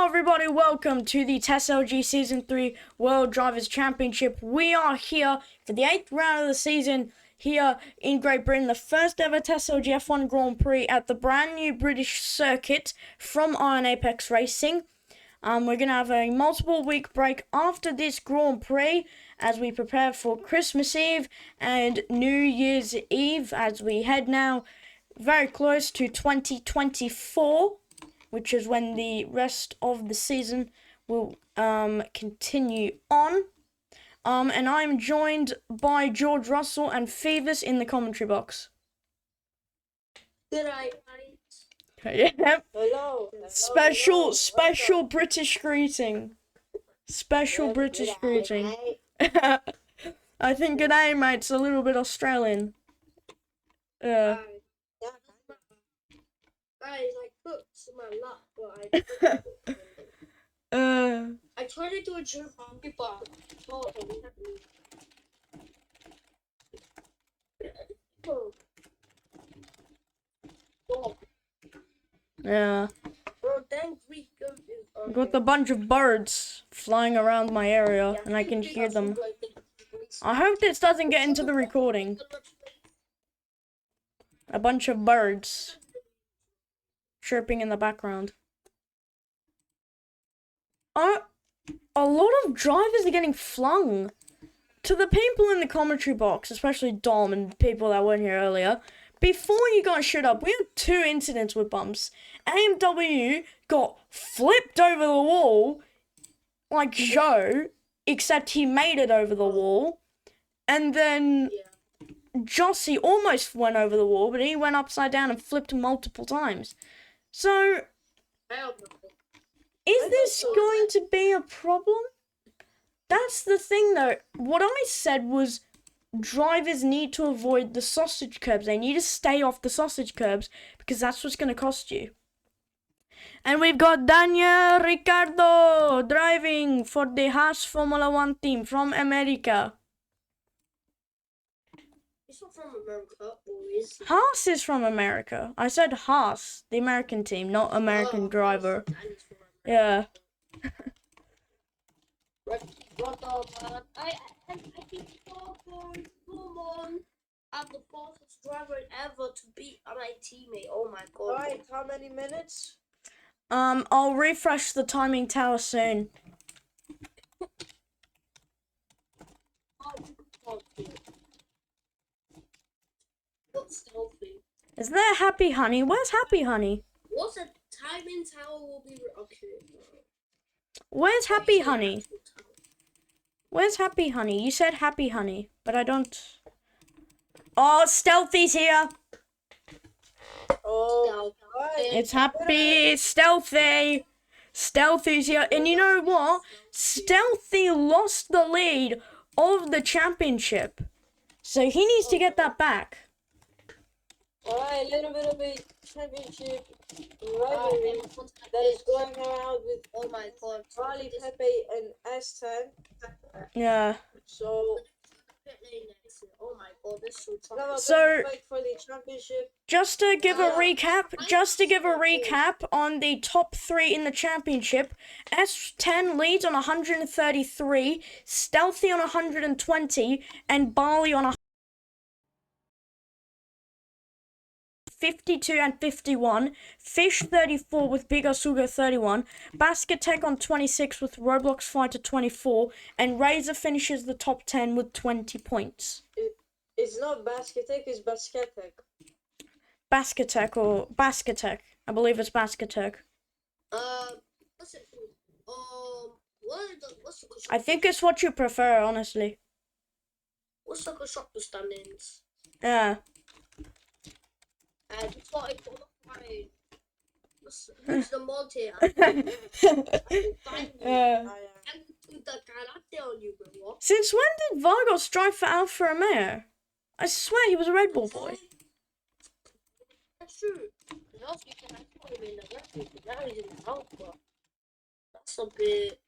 Hello everybody, welcome to the TESLG Season 3 World Drivers' Championship. We are here for the 8th round of the season here in Great Britain. The first ever TESLG F1 Grand Prix at the brand new British circuit from Iron Apex Racing. We're going to have a multiple week break after this Grand Prix as we prepare for Christmas Eve and New Year's Eve as we head now very close to 2024. Which is when the rest of the season will continue on. And I'm joined by George Russell and Phoebus in the commentary box. Good night, Yeah. Hello. Special British greeting. Special British greeting. I think good day, mate's a little bit Australian. Guys, I cooked my luck, but I tried to do a jump on people. Yeah. Bro, then we Got a bunch of birds flying around my area, and I can hear them. I hope this doesn't get into the recording. A bunch of birds chirping in the background. A lot of drivers are getting flung. To the people in the commentary box, especially Dom and people that weren't here earlier, before you guys showed up, we had 2 incidents with bumps. AMW got flipped over the wall, like Joe, except he made it over the wall. And then Jossie almost went over the wall, but he went upside down and flipped multiple times. So, is this going to be a problem? That's the thing though. What I said was drivers need to avoid the sausage curbs. They need to stay off the sausage curbs because that's what's going to cost you. And we've got Daniel Ricciardo driving for the Haas Formula 1 team from America. He's not from America, boys. Haas is from America. I said Haas, the American team, not American driver. Yeah. I think come on. I'm the fastest driver ever to beat my teammate. Oh my god. Alright, how many minutes? I'll refresh the timing tower soon. What's stealthy? Is there Happy Honey? Where's Happy Honey? What's a timing tower will be okay. Where's Happy Honey? Where's Happy Honey? You said Happy Honey, but I don't... Oh, Stealthy's here! Oh, It's Happy Stealthy! Stealthy's here, and you know what? Stealthy lost the lead of the championship, so he needs to get that back. alright, a little bit of a championship rivalry that is going around with Oh my god. Charlie, Pepe, and S10. Yeah. So, Oh my god, this is so now tough. So- fight for the championship. Just to give a recap on the top 3 in the championship, S10 leads on 133, Stealthy on 120, and Barley on 52 and 51, Fish 34 with Big Asuga 31, Basket Tech on 26 with Roblox Fighter 24, and Razor finishes the top 10 with 20 points. It's not Basketek, it's Basketek. Basket Tech or Basket Tech. I believe it's Basket Tech. What's it called? What's the I think it's what you prefer, honestly. What's the constructor standings? Yeah. And it's what I qualified. Who's the multi? The karate on you, bro. Since when did Vargos drive for Alfa Romeo? I swear he was a Red Bull boy. That's true. Last weekend I saw him in the Red Bull, but now he's in the Alpha. That's a bit.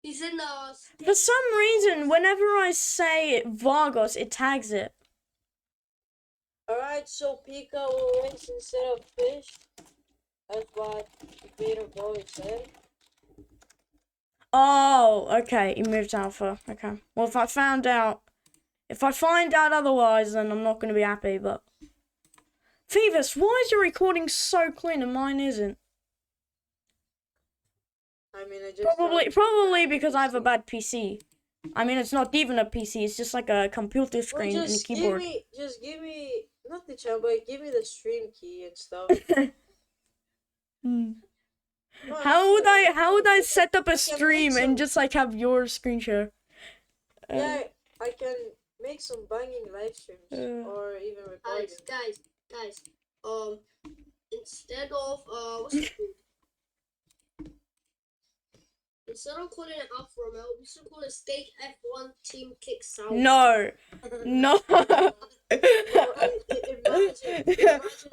He's in the. For some reason, whenever I say Vargos, it tags it. Alright, so Pika will race instead of Fish. That's what Peter always said. Oh, okay. He moved Alpha. Okay. Well, if I find out otherwise, then I'm not going to be happy. But Phoebus, why is your recording so clean and mine isn't? I mean, I just Probably because I have a bad PC. I mean, it's not even a PC. It's just like a computer Well, screen and a keyboard. just give me not the channel, but give me the stream key and stuff. Hmm. No, How would I actually, set up a I can stream make and some- just like have your screen share? Yeah, I can make some banging live streams Uh. or even recording. Guys. Instead of what's it called? Instead of calling it Alfa Romeo, we should call it Steak F1 Team Kick Sound. No.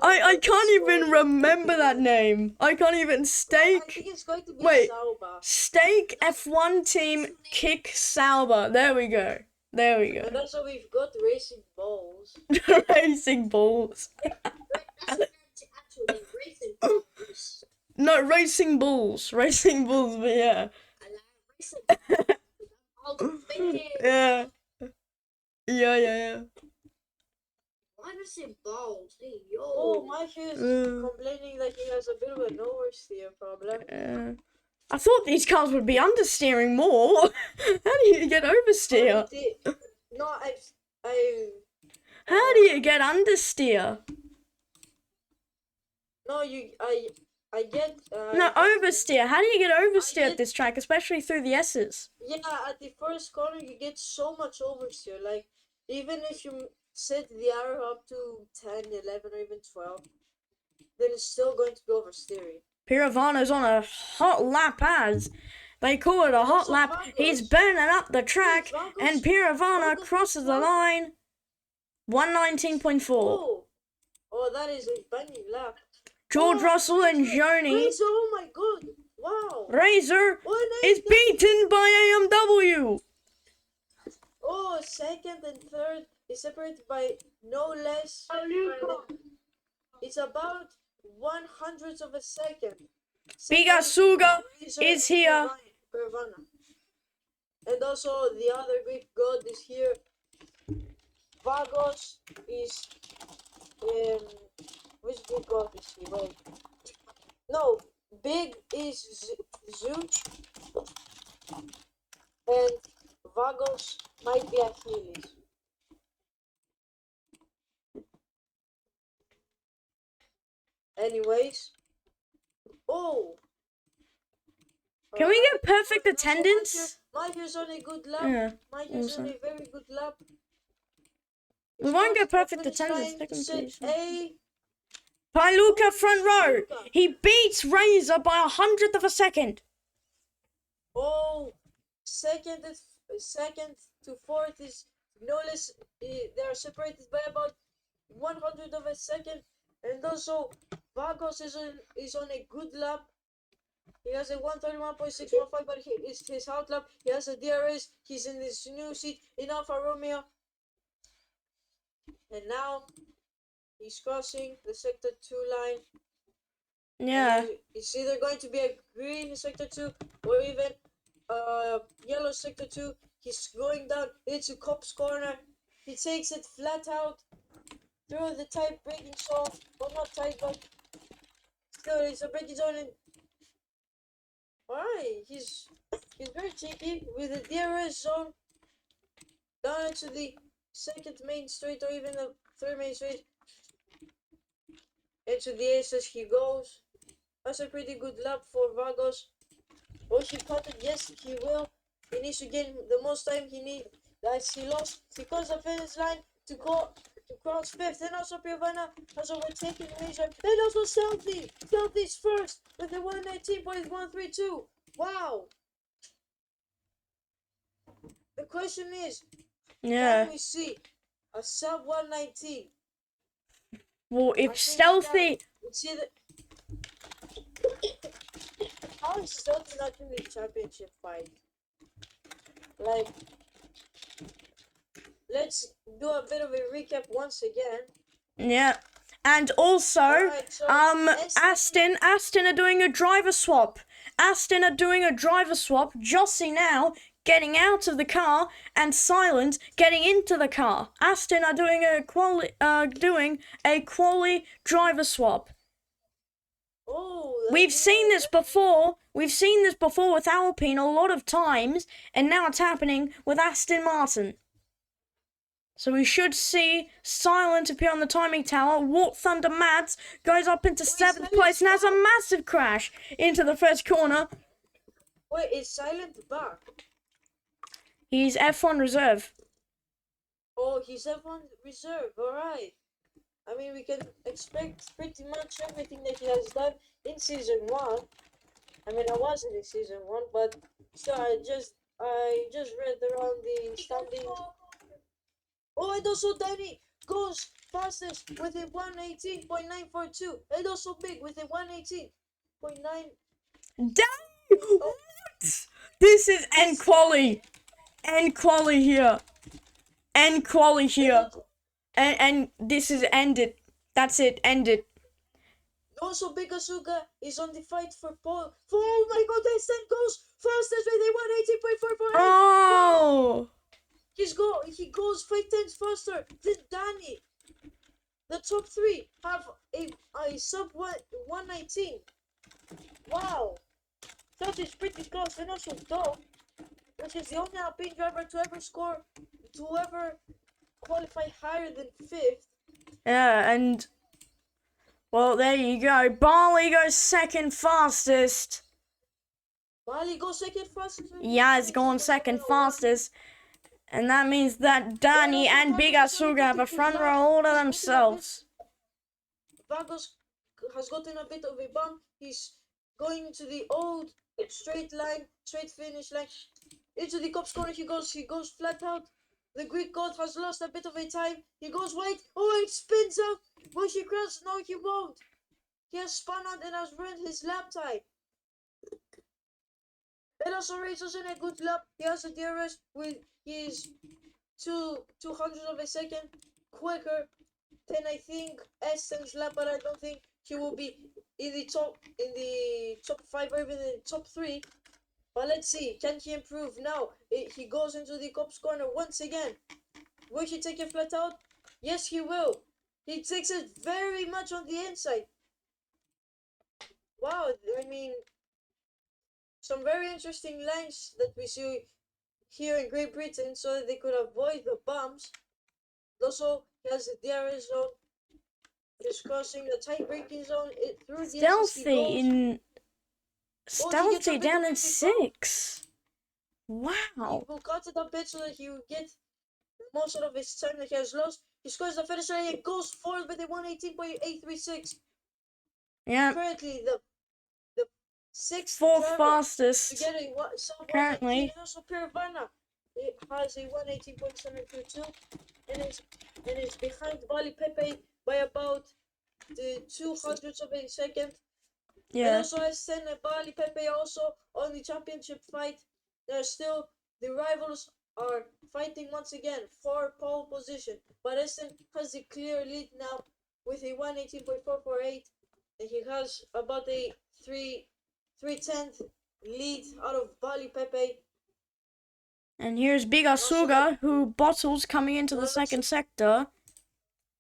I can't even remember that name. I can't even I steak. think it's going to be Wait. Sauber. Steak F1 team kick Sauber. There we go. And also we've got racing balls. Racing balls. That's actual name, Racing Bulls. No, racing bulls. Racing bulls, but yeah. I like racing. I'll make it. Yeah. Yeah. Why does it say balls? Hey yo. Oh, Mike is complaining that he has a bit of an oversteer problem. I thought these cars would be understeering more. How do you get oversteer? No, How do you get understeer? No, I get. No, oversteer. How do you get oversteer get- at this track, especially through the S's? Yeah, at the first corner you get so much oversteer. Like, even if you set the arrow up to 10, 11, or even 12, then it's still going to be oversteering. Piravano's on a hot lap as they call it a hot Also lap. Vagos. He's burning up the track, Vagos- and Piravano Vagos- crosses the line. 119.4. Oh, that is a banging lap. George Oh, Russell and Razor, Joni. Razor, oh my god! Wow! Razor 180. is beaten by AMW. Oh, second and third is separated by no less. It's about 1/100th of a second. Bigasuga Razor is and here. Pervana. And also the other Greek god is here. Vagos is which Greek god is he? Wait. No, big is Zeus and Vagos might be Achilles. Anyways. Oh! Can we get perfect attendance? Mike is on a good lap. Yeah, Mike is on also. a very good lap. We won't get perfect Finish attendance. line, Technically. set A. Pailuka front row. Pailuka. He beats Razor by 100th of a second. Oh, second to fourth is no less. They are separated by about 100th of a second, and also Vagos is on a good lap. He has a 131.615, but it's his hot lap. He has a DRS. He's in his new seat in Alfa Romeo, and now he's crossing the sector 2 line. Yeah. It's either going to be a green sector 2 or even yellow sector 2. He's going down into Cop's corner. He takes it flat out through the tight braking zone. Well, not tight, but still it's a braking zone. And alright, he's very cheeky with the DRS zone down into the second main straight or even the third main straight. Into the aces he goes. That's a pretty good lap for Vagos. Will he cut it? Yes, he will. He needs to gain the most time he needs. As he lost because the finish line to cross fifth, and also Piovana has overtaken Razor. Then also Selfie. Selfie's first with the 119.132. Wow. The question is, Yeah. can we see a sub 119? Well, I if think Stealthy. It's either. How is Stealthy not in the championship fight? Like, let's do a bit of a recap once again. Yeah. And also, Alright, so Aston are doing a driver swap. Aston are doing a driver swap. Jossie now getting out of the car and Silent getting into the car. Aston are doing a quali driver swap. Oh, We've seen this before. We've seen this before with Alpine a lot of times, and now it's happening with Aston Martin. So we should see Silent appear on the timing tower. War Thunder Mads goes up into 7th place and has a massive crash into the first corner. Wait, is Silent back? He's F1 reserve. Oh, he's F1 reserve. All right. I mean, we can expect pretty much everything that he has done in season 1. I mean, I wasn't in season 1, but still, I just read around the standings. Oh, and also Danny goes fastest with a 118.942, and also Big with a 118.9. Damn! What? This is end quali. End quali here. End quali here. And this is ended. That's it. Ended. Also, Big Asuka is on the fight for pole. Oh my god, Destin goes fastest with a 118.448. Oh! He goes 5 times faster than Danny. The top 3 have a sub 119. Wow. That is pretty close. And also Dog, which is the only Alpine driver to ever qualify higher than 5th. Yeah, and well, there you go. Barley goes second fastest. Bali goes second fastest. Yeah, it's going second fastest. And that means that Danny and Big Asuga have a front row all to themselves. Vagos has gotten a bit of a bump. He's going to the old straight finish line. Into the Copse corner he goes flat out. The Greek god has lost a bit of a time. He goes wide. Oh, it spins out. Will he cross? No, he won't. He has spun out and has ruined his lap time. And also races in a good lap. He has a DRS with his 200 of a second quicker than I think Eston's lap, but I don't think he will be in the top 5 or even in the top 3. But let's see, can he improve now? He goes into the Copse corner once again. Will he take it flat out? Yes, he will. He takes it very much on the inside. Wow, I mean, some very interesting lines that we see here in Great Britain so that they could avoid the bumps. Also, he has the DRS zone. He's crossing the tight braking zone through the Stealthy down in 6. Wow. He will cut it a bit so that he will get most of his time that he has lost. He scores the finish line and goes forward with a 118.836. Yeah. Currently, the 4th fastest. Currently. And also Piravana has a 118.722 and is behind Bali Pepe by about the 200ths of a second. Yeah. And also Esten and Bali Pepe also on the championship fight. The rivals are fighting once again for pole position. But Esten has the clear lead now with a 118.448. And he has about a 3/10 lead out of Bali Pepe. And here's Big Asuga, who bottles coming into the second sector.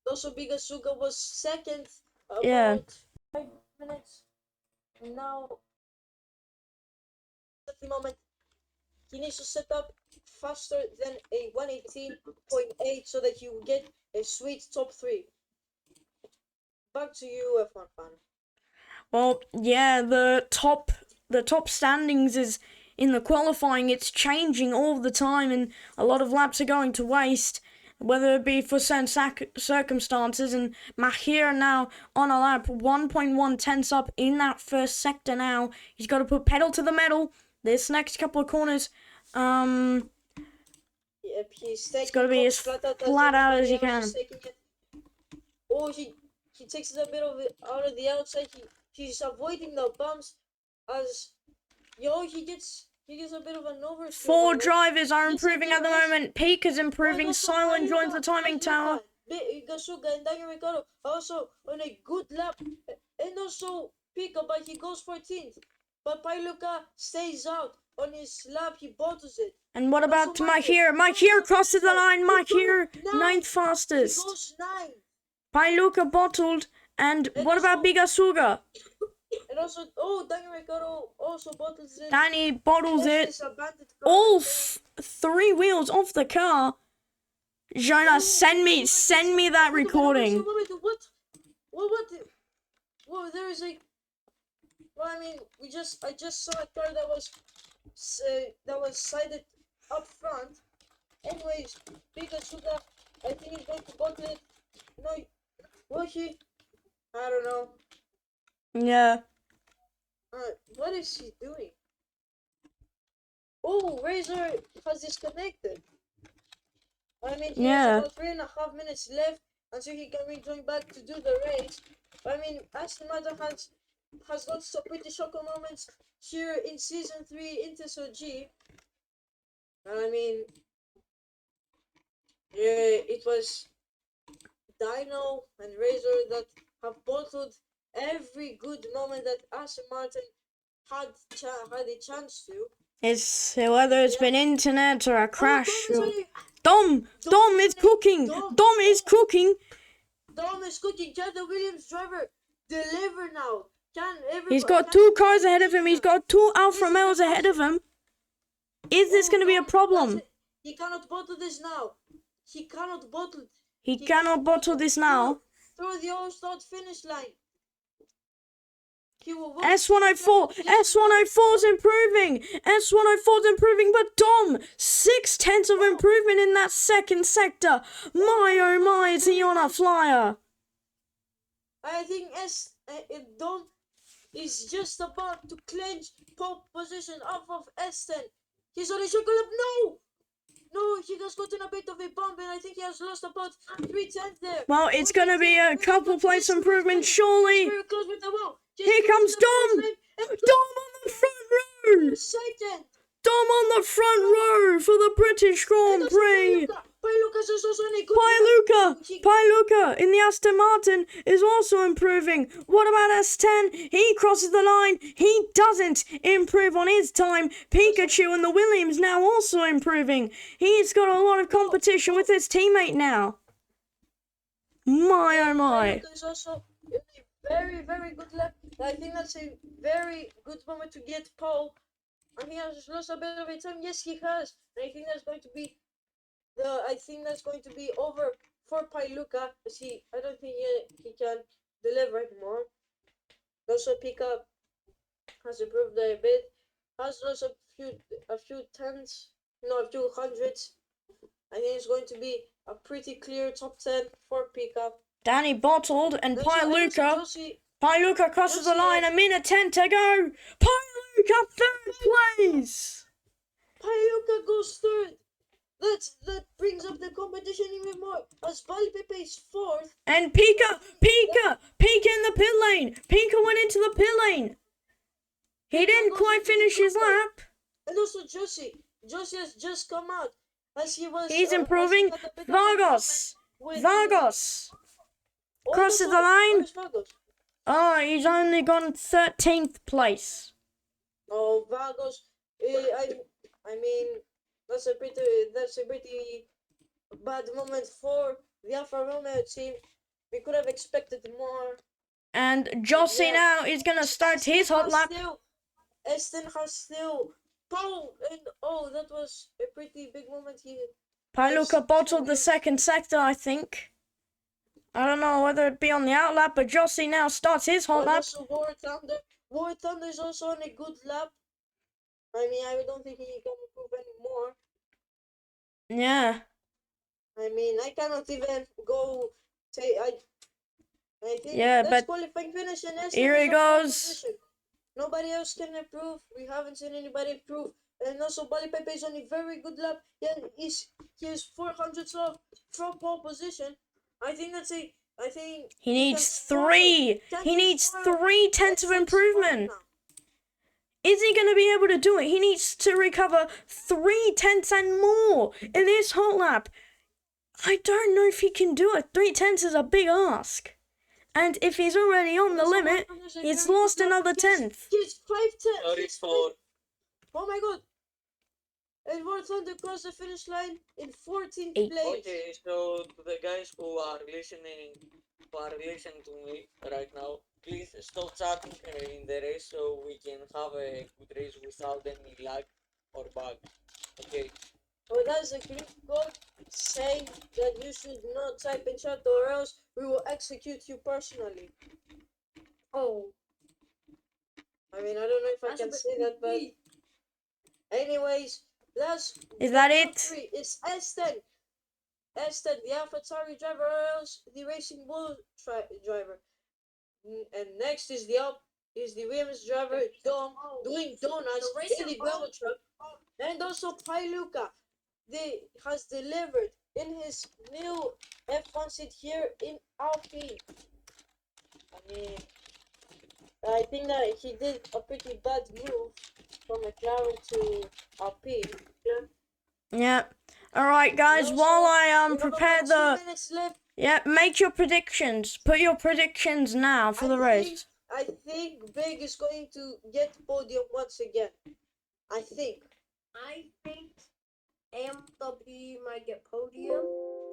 Also, Big Asuga was second about 5 minutes. Now, at the moment, he needs to set up faster than a 118.8 so that he will get a sweet top 3. Back to you, F1 fan. Well, yeah, the top standings is in the qualifying. It's changing all the time, and a lot of laps are going to waste, whether it be for certain circumstances. And Mahir now on a lap 1.1 tenths up in that first sector. Now he's got to put pedal to the metal. This next couple of corners, Yep, it's got to be as flat out as you can. Oh, he takes it a bit of it out of the outside. He's avoiding the bumps as he gets a bit of an oversteer. 4 drivers are improving at the moment. Peak is improving. Silent joins the timing tower. Gasuga and Daniel Ricciardo also on a good lap. And also Pika, but he goes 14th. but Pailuka stays out. On his lap, he bottles it. And what about Also, Mahir? Mahir crosses the line. Mahir, ninth He fastest. goes 9. Pailuka bottled. And And what about also- Bigasuga? And also, Daniel Ricciardo also bottles it. Danny bottles Yes, it. it's a bandit car All again. 3 wheels off the car. Jonah, send me that recording. What? There is a. Well, I mean, I just saw a car that was sighted up front. Anyways, Pikachu, I think he's going to bottle it. No, will he? I don't know. Yeah. What is he doing? Oh, Razor has disconnected. I mean, he has about 3.5 minutes left until he can rejoin back to do the race. I mean, Aston Martin has got some pretty shocking moments here in Season 3 in TSOG. And I mean, yeah, it was Dino and Razor that have bottled every good moment that Aston Martin had a chance to. It's whether it's been internet or a crash. Dom Dom is cooking. Dom is cooking. Dom is cooking. Can the Williams driver deliver now? He's got 2 cars ahead of him. He's got 2 Alfa Romeos ahead of him. Is this going to be a problem? He cannot bottle this now. He cannot bottle. He cannot bottle this now. Through the all-start finish line. S104. S104's improving. S104's improving, but Dom, 0.6 of improvement in that second sector. My oh my, is he on a flyer? I think Dom is just about to clinch pole position off of S10. He's on a circle up. No, he has gotten a bit of a bump, and I think he has lost about 3/10 there. Well, it's going to be a couple place improvement, surely. Very close with the wall. Here comes Dom. Dom on the front row. Second. Dom on the front row for the British Grand Prix. Pailuka in the Aston Martin is also improving. What about S10? He crosses the line. He doesn't improve on his time. Pikachu and the Williams now also improving. He's got a lot of competition with his teammate now. My oh my. Pailuka is also in a very, very good lap. I think that's a very good moment to get pole. And he has lost a bit of a time. Yes, he has. And I think that's going to be over for Pailuka. I don't think he can deliver anymore. Also, Pika has improved a bit. Has lost a few hundreds. I think it's going to be a pretty clear top 10 for Pika. Danny bottled and Pailuka crosses the line, 1:10 to go. Pailuka 3rd place. Pailuka goes 3rd. That brings up the competition even more. As Pepe is 4th. And Pika in the pit lane. Pika went into the pit lane. He didn't quite finish his lap. And also Josie has just come out. He's improving. Vargas crosses the line. Oh, he's only gone 13th place. Oh, Vargas. I mean, that's a pretty bad moment for the Alfa Romeo team. We could have expected more. And Jossie now is gonna start his hot lap. Aston has still pole, and that was a pretty big moment here. Pailuka bottled the second sector, I think. I don't know whether it be on the out lap, but Jossie now starts his hot lap. Also, War Thunder is also on a good lap. I mean, I don't think he can improve anymore. Yeah. I mean, I cannot even go say I think but qualifying finish and here he goes. Nobody else can improve. We haven't seen anybody improve. And also, Pepe is on a very good lap. Yeah, he is 400 off from pole position. I think he needs 3. He needs 3/10 of improvement. Is he going to be able to do it? He needs to recover 3/10 and more in this hot lap. I don't know if he can do it. 3/10 is a big ask. And if he's already on the limit, he's lost another 10th. He's 5 tenths. Sorry for Oh my god. And War Thunder crossed the finish line in 14th Eight. place. okay. So to the guys who are listening to me right now, please stop chatting in the race so we can have a good race without any lag or bug. Okay. Oh, that's a Greek god saying that you should not type in chat or else we will execute you personally. Oh, I mean, I don't know if I that's a can bit say that, but creepy. anyways, that's Is that top it? 3. It's S10. S10, the AlphaTauri driver, or else the Racing Bull driver. And next is the Williams driver, Dom, doing donuts The Racing in the Bull- gravel truck. And also Pailuka, has delivered in his new F1 seat here in Alpine. I mean, I think that he did a pretty bad move from McLaren to Alpine. Yeah. Alright, guys, And while also, I we have prepare about 2 the. minutes left. Yeah, make your predictions. Put your predictions now for the race. I think Big is going to get podium once again. I think. I think AMW might get podium.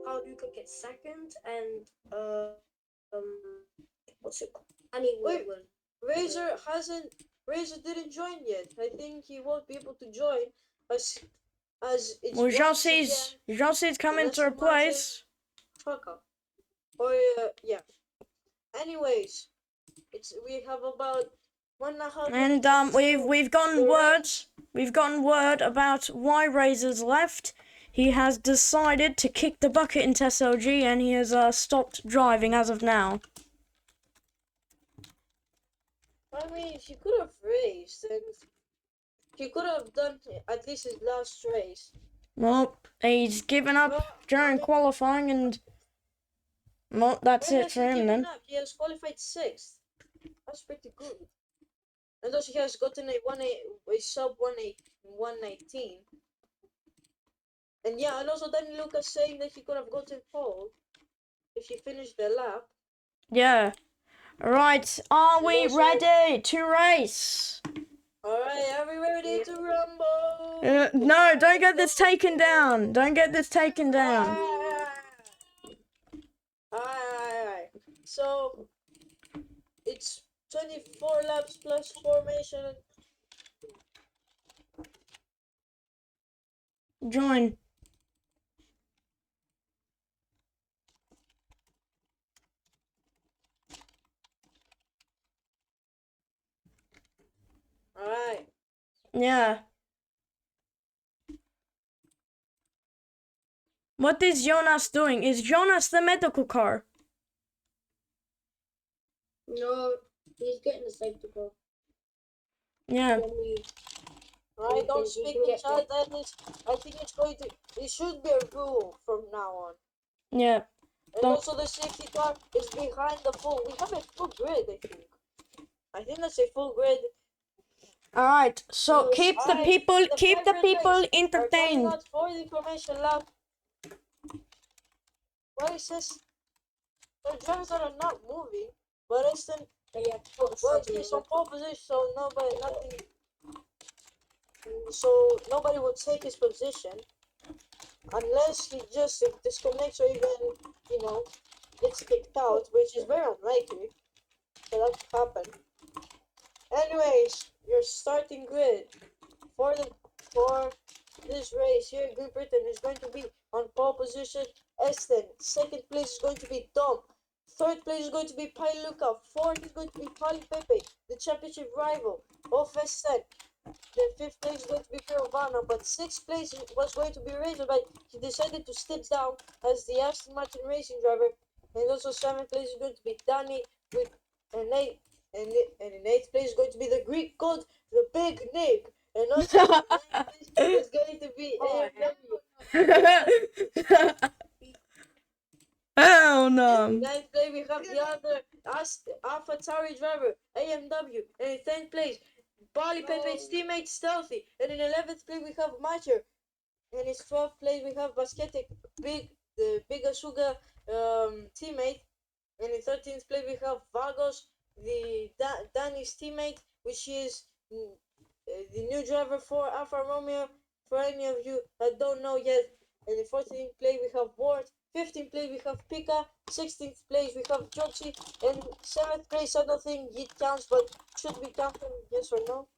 Paul could get second, and what's it called? And he will Wait. win. Razor didn't join yet. I think he won't be able to join as it's Well, once Jossie's coming to replace. fuck up. Or yeah. Anyways, we have about 1.5 And minutes we've gotten word about why Razor's left. He has decided to kick the bucket in TSLG and he has stopped driving as of now. I mean, he could have raced and he could have done at least his last race. Well, he's given up during qualifying and well, that's When it has for he him given then. up? He has qualified 6th. That's pretty good. And also he has gotten a sub 119. And yeah, and also Danny Lucas saying that he could have gotten pole if he finished the lap. Yeah. Right, are we also- ready to race? Alright, are we ready to rumble? No, don't get this taken down. Don't get this taken down. Alright. So it's 24 laps plus formation. Join. Alright. Yeah. What is Jonas doing? Is Jonas the medical car? No, he's getting the safety car. Yeah. When we Alright, don't He speak can in get chat. I think it should be a rule from now on. Yeah. And Don't- also the safety car is behind the full. We have a full grid, I think. I think that's a full grid. Alright, so Yes, keep the alright, people the favorite race are coming entertained. out for the information lap. Well, it says the drivers are not moving, but it's then yeah, well, he's on pole position, so nobody will take his position unless he just disconnects or even gets kicked out, which is very unlikely for that to happen. Anyways, your starting grid for this race here in Great Britain is going to be on pole position Eston. Second place is going to be Dom. Third place is going to be Pailuka. Fourth is going to be Pali Pepe, the championship rival of Eston. Then fifth place is going to be Pirovano, but sixth place was going to be Razor, but he decided to step down as the Aston Martin racing driver. And also seventh place is going to be Danny with an eight. And in eighth place is going to be the Greek god, the Big Nick. And also ninth place is going to be AMW. Hell In no. ninth place we have the other AlphaTauri driver, AMW. And in 10th place, Bali Pepe's teammate Stealthy. And in 11th place we have Macher. And in 12th place we have Basketic, the Big Asuga teammate. And in 13th place, we have Vagos, Danny's teammate, which is the new driver for Alfa Romeo. For any of you that don't know yet, and in 14th place, we have Ward. 15th place, we have Pika. 16th place, we have Jochi. And 7th place, I don't think it counts, but should be counted, yes or no?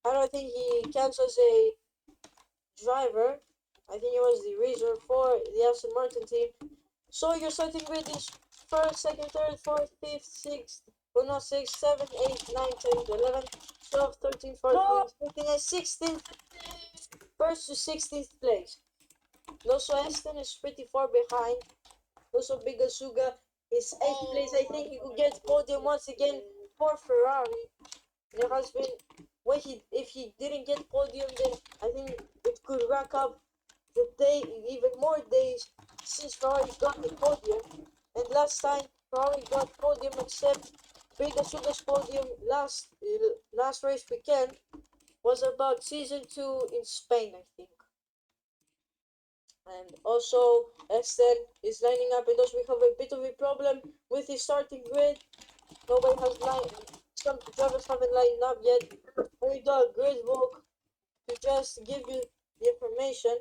I don't think he counts as a driver. I think he was the racer for the Aston Martin team. So you're starting with this first, second, third, fourth, fifth, sixth, well not 6, 7, 8, 9, 10, 11, 12, 13, 14, 15, and 16th, first to 16th place. Also Aston is pretty far behind. Also Big Asuga is 8th place. I think he could get podium once again for Ferrari. There has been, if he didn't get podium, then I think it could rack up the day, even more days since Ferrari got the podium. And last time Ferrari got podium, except Big Asuga's podium last race weekend, was about season 2 in Spain, I think. And also Estelle is lining up, and also we have a bit of a problem with the starting grid. Nobody has lined, some drivers haven't lined up yet. And we do a grid walk to just give you the information.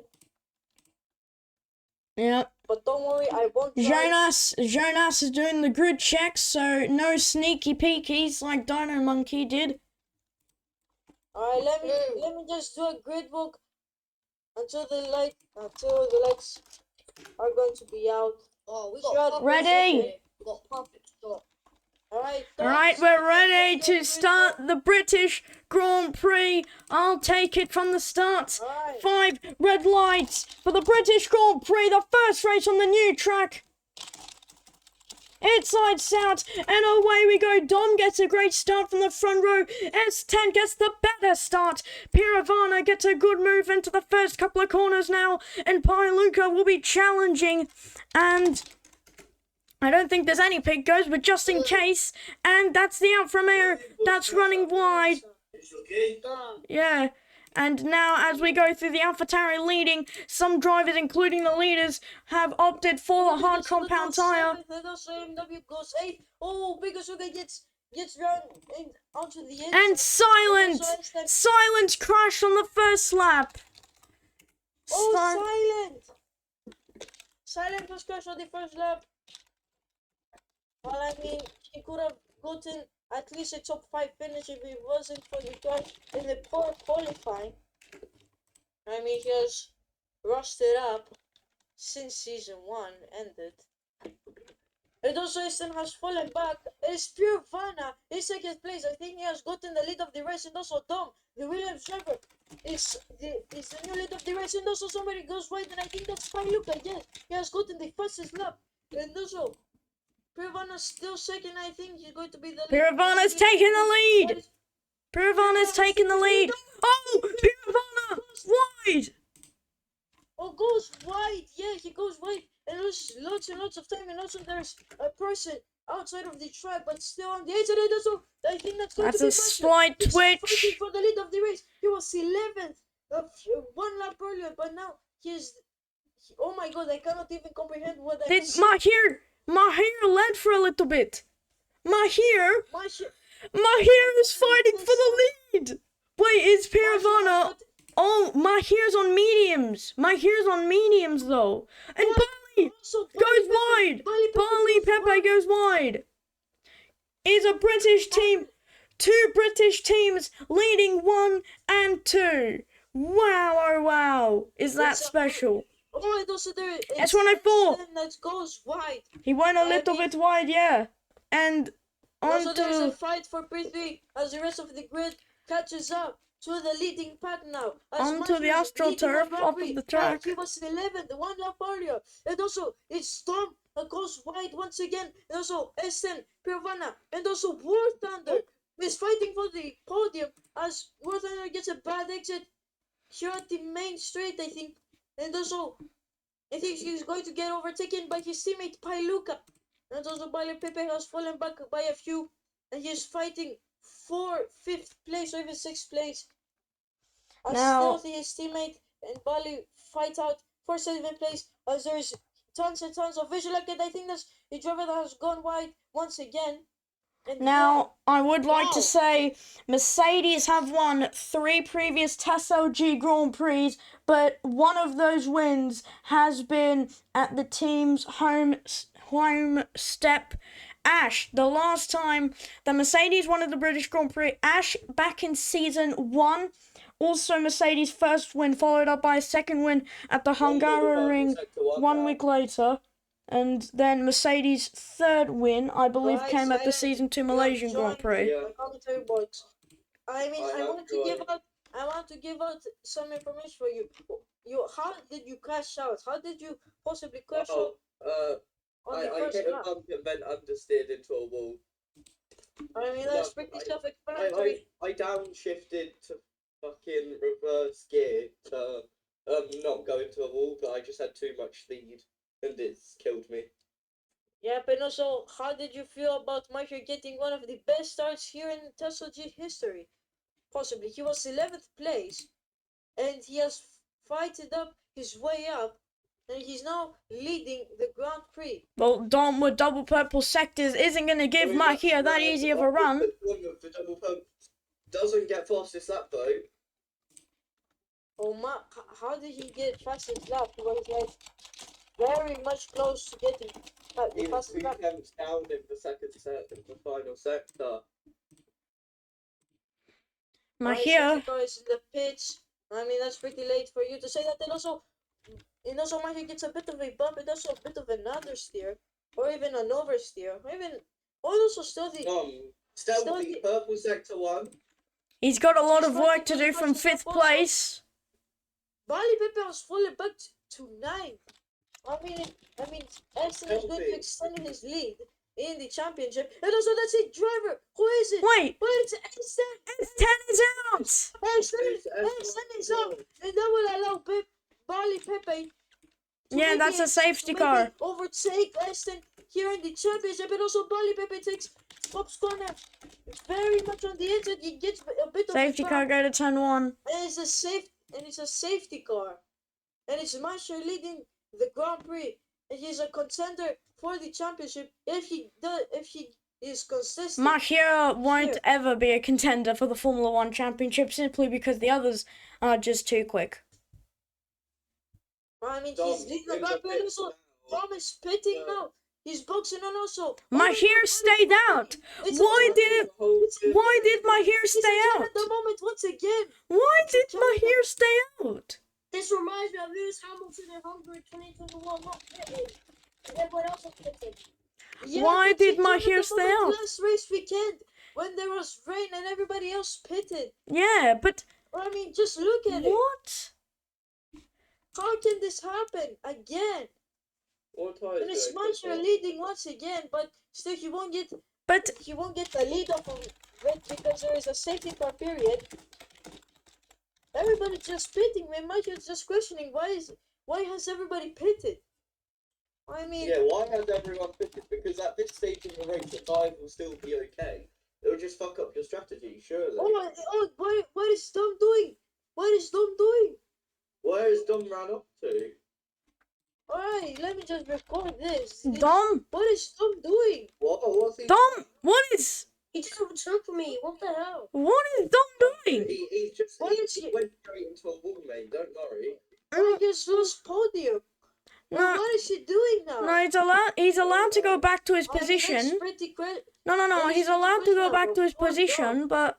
Yep. But don't worry, I won't try. Jonas is doing the grid checks, so no sneaky peekies like Dino Monkey did. Alright, let me just do a grid walk until the lights are going to be out. Oh, we Sure, got Ready? We got perfect start. Alright, We're ready to start the British Grand Prix. I'll take it from the start. Alright. 5 red lights for the British Grand Prix, the first race on the new track. It's lights out, and away we go. Dom gets a great start from the front row. S10 gets the better start. Piravana gets a good move into the first couple of corners now, and Pailuka will be challenging. And I don't think there's any pit goes, but just in case. And that's the Alfa Romeo that's running wide. Yeah. And now, as we go through the AlphaTauri leading, some drivers, including the leaders, have opted for the hard compound tyre. Goes 8. Oh, Big Asuga gets run onto the edge. And silent crash on the first lap. Oh, silent was crashed on the first lap. Well, I mean, he could have gotten at least a top 5 finish if it wasn't for the crash in the poor qualifying. I mean, he has rusted up since season 1 ended. And also Easton has fallen back. It's pure Vanna in second place. I think he has gotten the lead of the race, and also Dom, the Williams driver, is the new lead of the race, and also somebody goes wide, and I think that's Pailuka. Yes, he has gotten the fastest lap. And also Piravana's still second. I think he's going to be the lead. Piravana's taking the lead. Piravana's taking the lead. Oh, Piravana wide. Oh, goes wide. Yeah, he goes wide and loses lots and lots of time. And also there's a person outside of the track, but still on the edge. And also, I think that's going to be That's a slight twitch. fighting for the lead of the race. He was 11th, 1 lap earlier, but now oh my god, I cannot even comprehend what I Did Mahir led for a little bit. Mahir is fighting for the lead. Wait, is Piravana? Oh, Mahir's on mediums. Mahir's on mediums though. And Bali goes wide. Bali Pepe goes wide. Is a British team. 2 British teams leading 1 and 2. Wow, oh wow. Is that special? Oh, and also there That's 104. That goes wide. He went a little bit wide, yeah. And also there's a onto fight for Prix as the rest of the grid catches up to the leading pack now. onto the AstroTurf off of the track. He was 11th, 1 lap earlier. And also it's Tom that goes wide once again. And also Esten, Piravana, and also War Thunder is fighting for the podium as War Thunder gets a bad exit here at the main straight, I think. And also, I think he's going to get overtaken by his teammate Pailuka. And also, Bali Pepe has fallen back by a few. And he's fighting for 5th place or even 6th place. As Now, Stealthy, his teammate, and Bali fight out for 7th place. As there's tons and tons of visual like it. I think that's a driver that has gone wide once again. And Now, I would like to Wow. say Mercedes have won 3 previous TSLG Grand Prix, but one of those wins has been at the team's home step. Ash, the last time the Mercedes won at the British Grand Prix, Ash back in season 1. Also, Mercedes' first win, followed up by a second win at the Hungaroring 1 week later. And then Mercedes' third win, I believe, Right, came at the silent. season 2 You have Malaysian Grand joined Prix. Yeah. my commentary box. I mean, I I have want to give joined. out. I want to give out some information for you. How did you crash out? How did you possibly crash out on the I first hit a lap? bump and then understeered into a wall. I mean, that's No, pretty self-explanatory. I downshifted to fucking reverse gear to not go into a wall, but I just had too much speed and it's killed me. Yeah, but also, how did you feel about Michael getting one of the best starts here in Tesla G history? Possibly. He was 11th place, and he has fighted up his way up, and he's now leading the Grand Prix. Well, Dom with double purple sectors isn't going to give Mahia that easy of a run. The double pump doesn't get fastest lap though. Oh my, how did he get fastest lap? He was like very much close to getting the He was fastest 2 lap. tenths down in the second set in the final sector. Mahia, Car is in the pitch. I mean, that's pretty late for you to say that. And also Mahia gets a bit of a bump and also a bit of an understeer, or even an oversteer, or even, or also still the. Stealthy purple sector 1. he's got a lot He's of work to fighting do for from the 5th top also. place. Bali Pepe has fallen back to 9. I mean, Aston is going to extend his lead in the championship. And also, that's a driver. Who is it? Wait, Well, it's Aston. S10 is out! Aston is out, and that will allow Bali Pepe. to Yeah, that's maybe- a safety to car. maybe overtake Aston here in the championship, and also Bali Pepe takes Bob's corner very much on the inside. He gets a bit of Safety a car back, go to turn 1. and it's a safety car, and it's Mansur leading the Grand Prix, and he's a contender for the championship if he is consistent. Mahia won't Here. ever be a contender for the Formula 1 championship simply because the others are just too quick. I mean, Dom, he's leading the in Grand the Prix, and pits also now. Tom is pitting Yeah. now. He's boxing on also. Mahir stayed out. It's Why also- did why did Mahir He's stay again out? at the moment once again. Why did Mahir stay out? This reminds me of Lewis Hamilton in Hungary 2021. Not pitted. And everyone else was pitted. Yeah, Why but did he joined Mahir at the stay moment out? last race weekend when there was rain and everybody else pitted. Yeah, but I mean, just look at it. what? How can this happen again? What tires And it's do I Mansur put on? leading once again, but still he won't get But the lead off of it because there is a safety car period. Everybody just pitting. Man, Mansur is just questioning why has everybody pitted? I mean, Yeah, why has everyone pitted? Because at this stage in the race, the tires will still be okay. It'll just fuck up your strategy, surely. what is Dom doing? What is Dom doing? Where is Dom ran up to? Alright, let me just record this. Dom, What is Dom doing? What's he? Dom, what is He just overtook me. What the hell? Dom doing? He's just What is he he? went straight into a wall, mate. Don't worry. I just lost podium. No, What is he doing now? no, he's allowed to go back to his I mean, position. that's pretty No, that is he's allowed to go questionable. back to his Poor Dom. position, but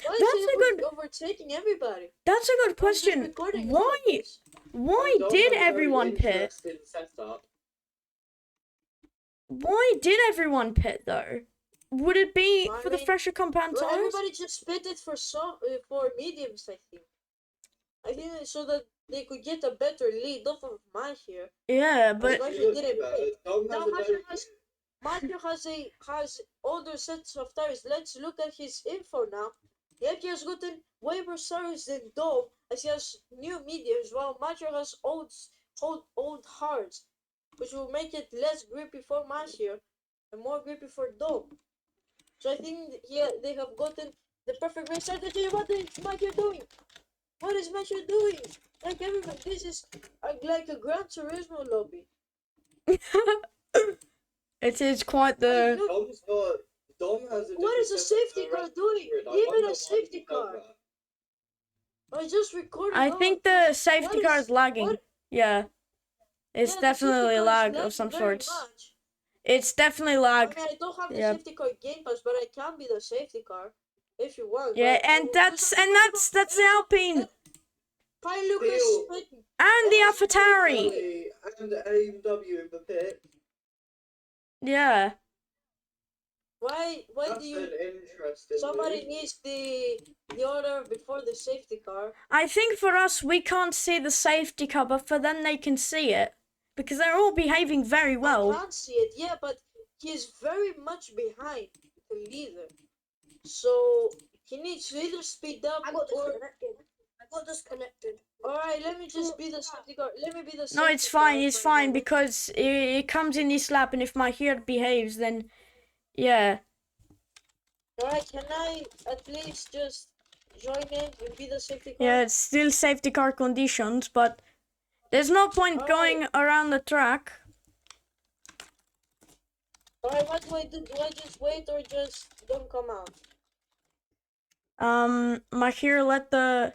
Why is That's he a good- overtaking everybody? that's a good I'm just question. recording all of Why this. why Dom did has a very everyone pit? interesting setup. Why did everyone pit though? Would it be I for the mean, fresher compound Well, tires? everybody just pitted for mediums, I think. I think so that they could get a better lead off of Mahir. Yeah, but But- If you look didn't at it, pit. Dom Now has a very Mahir has older sets of tires. Let's look at his info now. Yet he has gotten way worse tires than Dom, as he has new mediums, while Mahir has old hards, which will make it less grippy for Mahir and more grippy for Dom. So I think they have gotten the perfect race strategy. What is Mahir doing? What is Mahir doing? Like everybody, this is like a Gran Turismo lobby. It is quite Hey, the. look, Dom has a what is the different safety setup car than doing? Grid. I Give wonder it why a safety he done car. that. I just recorded. I all think of the this. safety What car is- is lagging. what- Yeah, it's Yeah, the safety definitely car is lag of lagging some very sorts. much. It's definitely I lag. mean, I don't have the Yeah. safety car game pass, but I can be the safety car if you want. Yeah, but I and will that's just- and that's the Alpine Hi, Lucas. Deal. and the AlphaTauri. Ferrari and AMW in the pit. Yeah. Why That's do you? an interesting Somebody move. needs the order before the safety car. I think for us, we can't see the safety car, but for them, they can see it. Because they're all behaving very I well. can't see it, yeah, but he's very much behind the leader. So he needs to either speed up I got or. disconnected. I got disconnected. Alright, let me just be the safety car. Let me be the safety No, it's fine, car it's for a fine, moment. because it comes in this lap, and if my hero behaves, then, yeah. Alright, can I at least just join in and be the safety car? Yeah, it's still safety car conditions, but there's no point Alright. going around the track. Alright, what do I do? Do I just wait or just don't come out? Mahir let the...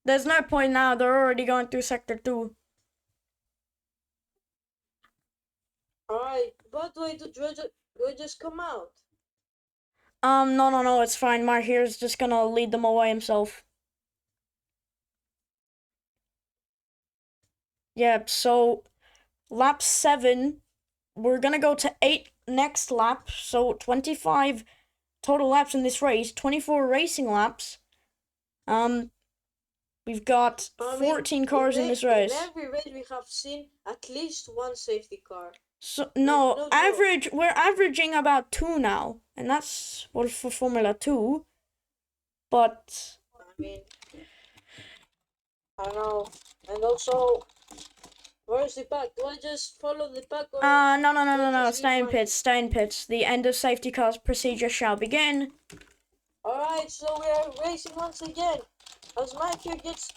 There's no point now, they're already going through sector 2. Alright, what do I do? Do I just come out? No, it's fine. Mahir's just gonna lead them away himself. Yep, so lap 7, we're gonna go to 8 next lap, so 25 total laps in this race, 24 racing laps. We've got I mean, 14 cars in this race. In every race we have seen at least one safety car. So no no, joke. we're averaging about 2 now, and that's well for Formula 2. But I mean, I don't know. And also, where's the pack? Do I just follow the pack or? no, just stay in leave pits, mine? stay in pits. The end of safety cars procedure shall begin. Alright, so we are racing once again. As Matthew gets,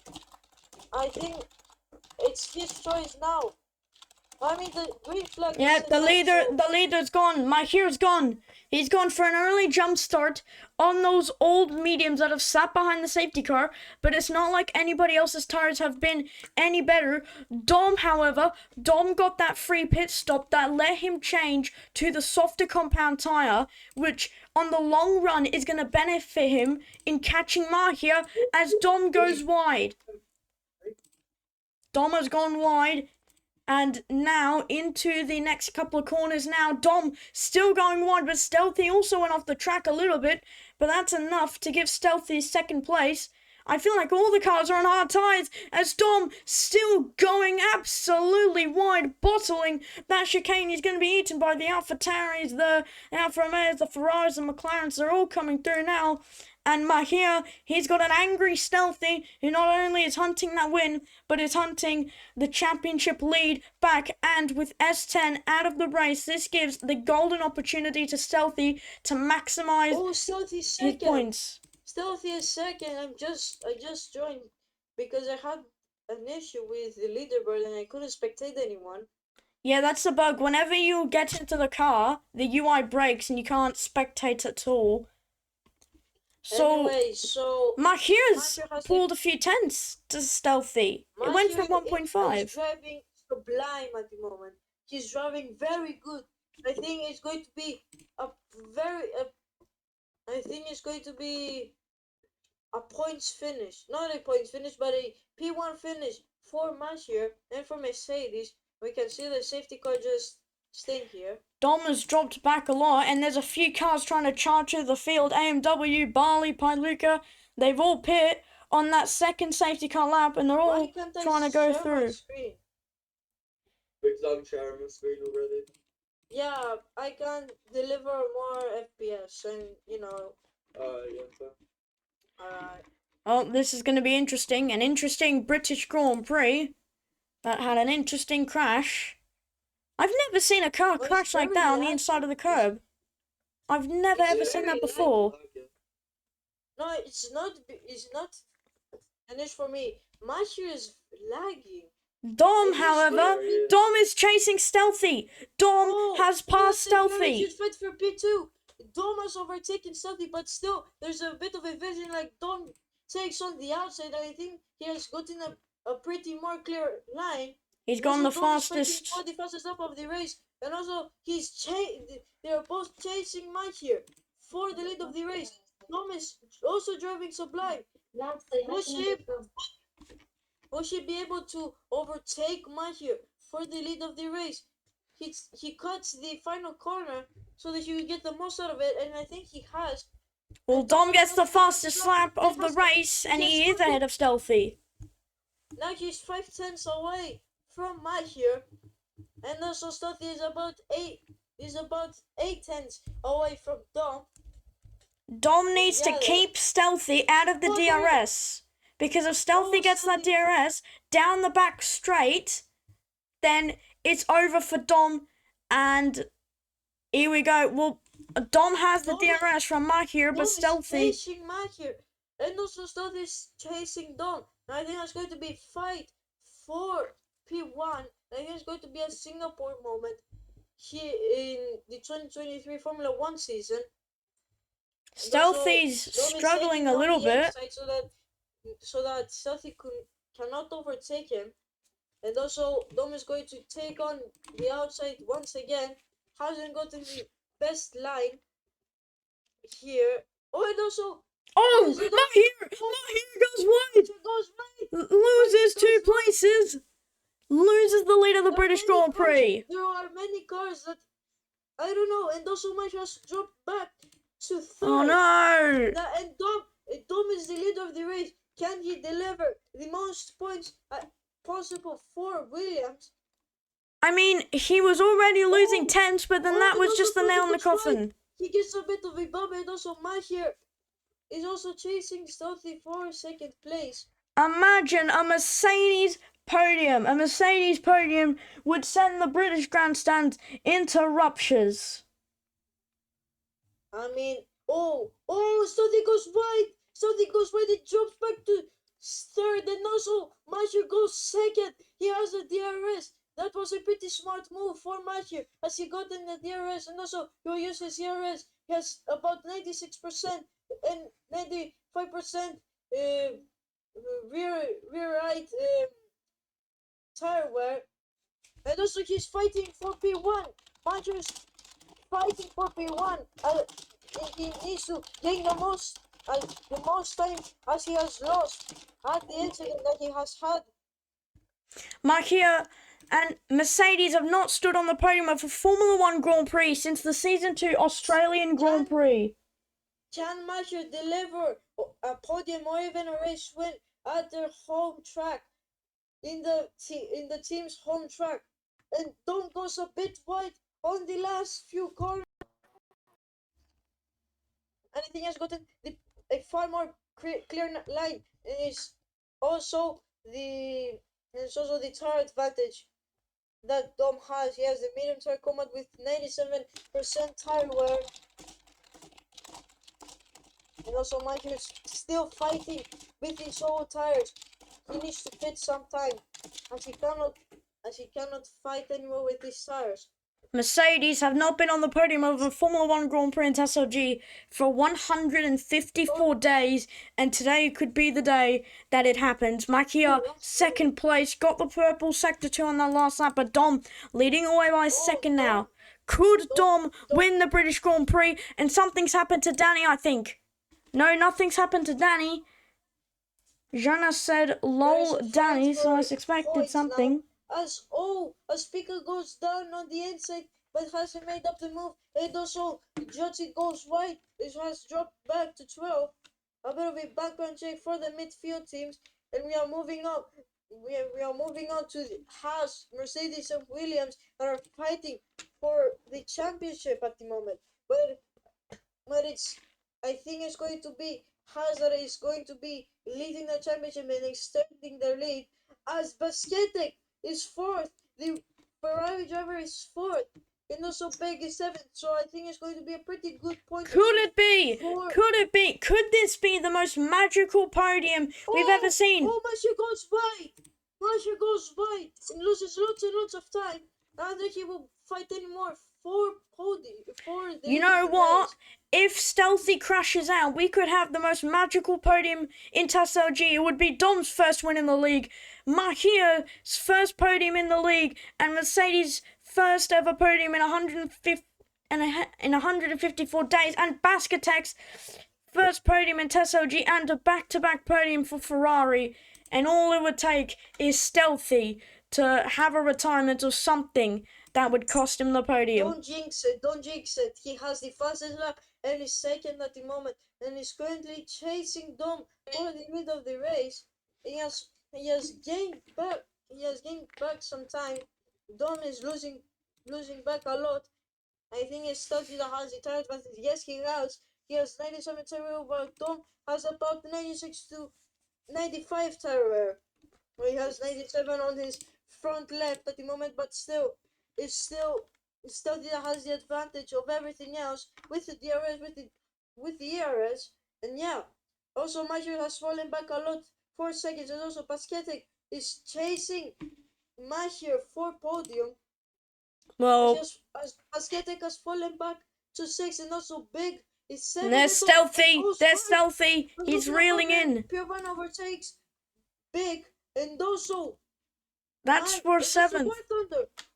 I think it's his choice now. I mean, the green flag. Yeah, isn't up, so- the leader's gone. My hero's gone. He's gone for an early jump start on those old mediums that have sat behind the safety car, but it's not like anybody else's tires have been any better. Dom, however, got that free pit stop that let him change to the softer compound tire, which on the long run is going to benefit him in catching Mahir as Dom goes wide. Dom has gone wide. And now into the next couple of corners now. Dom still going wide, but Stealthy also went off the track a little bit. But that's enough to give Stealthy second place. I feel like all the cars are on hard tyres as Dom still going absolutely wide, bottling that chicane. He's going to be eaten by the AlphaTauris, the Alfa Romeos, the Ferraris, and McLarens. They're all coming through now. And Mahir, he's got an angry Stealthy who not only is hunting that win, but is hunting the championship lead back. And with S10 out of the race, this gives the golden opportunity to Stealthy to maximize Oh, Stealthy his second. points. Stealthy is second. I just joined because I had an issue with the leaderboard and I couldn't spectate anyone. Yeah, that's the bug. Whenever you get into the car, the UI breaks and you can't spectate at all. So, Anyway, so Mahir's Mahir has pulled a few tenths to Stealthy. It went from Mahir 1.5. is driving sublime at the moment. He's driving very good. I think it's going to be I think it's going to be a points finish. Not a points finish, but a P1 finish for Mahir and for Mercedes. We can see the safety car just staying here. Dom has dropped back a lot, and there's a few cars trying to charge through the field. AMW, Barley, Piluka, they've all pit on that second safety car lap, and they're all Why can't I trying to go share my through. screen? Because I'm sharing my screen already. Yeah, I can deliver more FPS and Yeah. So. alright. Oh, this is going to be interesting. An interesting British Grand Prix that had an interesting crash. I've never seen a car Well, it's crash like very that on the laggy. inside of the curb. I've never It's ever seen very that laggy. before. No, it's not. It's not an issue for me. Mahir is lagging. Dom, however, Hilarious. Dom is chasing Stealthy. Dom has passed Stealthy. Huge fight for P2. Dom has overtaken Stealthy, but still, there's a bit of a vision. Like Dom takes on the outside, and I think he has gotten a pretty more clear line. He's gone the Also, Dom is fighting fastest. for the fastest lap of the race, and also they're both chasing Mike here for the lead of the race. Dom is also driving Sublime. Will she be able to overtake Mike here for the lead of the race? He cuts the final corner so that he will get the most out of it, and I think he has. Well, And Dom gets the has fastest lap of the race, and he is ahead of Stealthy. Now he's 5 tenths away from Mike here, and also Stealthy is about 8 tenths away from Dom. Dom needs to Yeah, keep Stealthy out of the Oh, there- DRS. Because if Stealthy Oh, gets that Stealthy- DRS down the back straight, then it's over for Dom. And here we go. Well, Dom has the Dom- DRS from Mark here, Dom but is Stealthy. chasing Mike here, and also Stealthy is chasing Dom. And I think that's going to be fight for P1. I think it's going to be a Singapore moment here in the 2023 Formula One season. And also, Stealthy's Dom is struggling taking a on little the bit. outside so that Stealthy cannot overtake him. And also, Dom is going to take on the outside once again. Hasn't gotten the best line here. Oh, and also, Oh, is it Mahir goes wide. it goes right. Loses 2 places. Loses the lead of the There are British many Grand cars- Prix. There are many cars that I don't know, and also Mike has dropped back to third. Oh no. And Dom is the leader of the race. Can he deliver the most points possible for Williams? I mean, he was already losing tenths, but then that and was also just the nail in the Stealthy goes right. coffin. He gets a bit of a bump, and also Mike here is also chasing Stealthy for second place. Imagine a Mercedes podium. A Mercedes podium would send the British grandstand into ruptures. I mean, Stealthy goes wide. Stealthy goes wide. It drops back to third, and also Macher goes second. He has a DRS. That was a pretty smart move for Macher as he got in the DRS, and also he will use his DRS. He has about 96% and 95% rear right tire wear, and also he's fighting for P1. Macher's fighting for P1. He needs to gain the most time as he has lost at the incident that he has had. Mahir and Mercedes have not stood on the podium of a Formula One Grand Prix since the Season 2 Australian Grand Prix. Can Macher deliver a podium or even a race win at their home track, in the team's home track? And Dom goes a bit wide on the last few corners. And I think he has gotten a far more clear line. It's also the tire advantage that Dom has. He has the medium tire combat with 97% tire wear. And also Mike is still fighting with his old tires. He needs to pit some time, as he cannot fight anymore with these tires. Mercedes have not been on the podium of a Formula One Grand Prix in SLG for 154 days, and today could be the day that it happens. Makia, second place, got the purple sector 2 on that last lap, but Dom leading away by a second now. Could Dom win the British Grand Prix? And something's happened to Danny, I think. No, nothing's happened to Danny. Jana said, lol, Danny, so I suspected something. As Pico goes down on the inside, but hasn't made up the move. And also, Jotzi goes wide. It has dropped back to 12. A bit of a background check for the midfield teams, and we are moving on. We are moving on to Haas, Mercedes, and Williams that are fighting for the championship at the moment. But I think it's going to be Haas that is going to be leading the championship and extending their lead, as Basketek is fourth. The Ferrari driver is fourth. And also Peg is seventh. So I think it's going to be a pretty good point. Could it be? Could it be? Could this be the most magical podium we've ever seen? Oh, Macher goes wide. Masha goes wide and loses lots and lots of time. I don't think he will fight anymore for the You end know of the what? race. If Stealthy crashes out, we could have the most magical podium in TSLG. It would be Dom's first win in the league, Mahia's first podium in the league, and Mercedes' first ever podium in 154 days, and Basketek's first podium in TSLG, and a back-to-back podium for Ferrari. And all it would take is Stealthy to have a retirement or something that would cost him the podium. Don't jinx it, don't jinx it. He has the fastest lap and is second at the moment and is currently chasing Dom for the mid of the race. He has gained back some time. Dom is losing back a lot. I think it's Stucky that has the tire advantage. Yes, he has. He has 97 tire wear, but Dom has about 96 to 95 tire wear. He has 97 on his front left at the moment, but still, it's still that has the advantage of everything else with the DRS, with the ERS, and yeah. Also, Major has fallen back a lot, 4 seconds, and also Pasketek is chasing Major for podium. Well, Pasketek has fallen back to 6, and also Big is 7. they're stealthy. They're stealthy. He's reeling in. Pure overtakes Big, and also That's for seventh.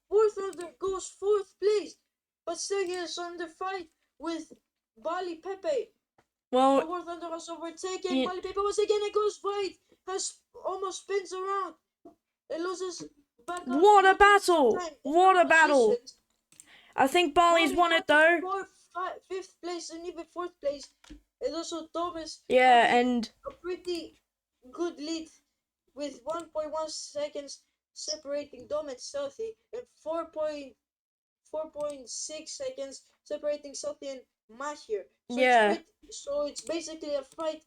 War Thunder goes 4th place, but still he is under fight with Bali Pepe. Well, War Thunder has overtaken yeah. Bali Pepe once again. It goes wide, has almost spins around, and loses back up. What a battle! What a battle! I think Bali's won it though. 5th place and even 4th place, and also Thomas. Yeah, and a pretty good lead with 1.1 seconds separating Dom and Stealthy, and 4.6 seconds separating Stealthy and Mahir. So yeah. So it's basically a fight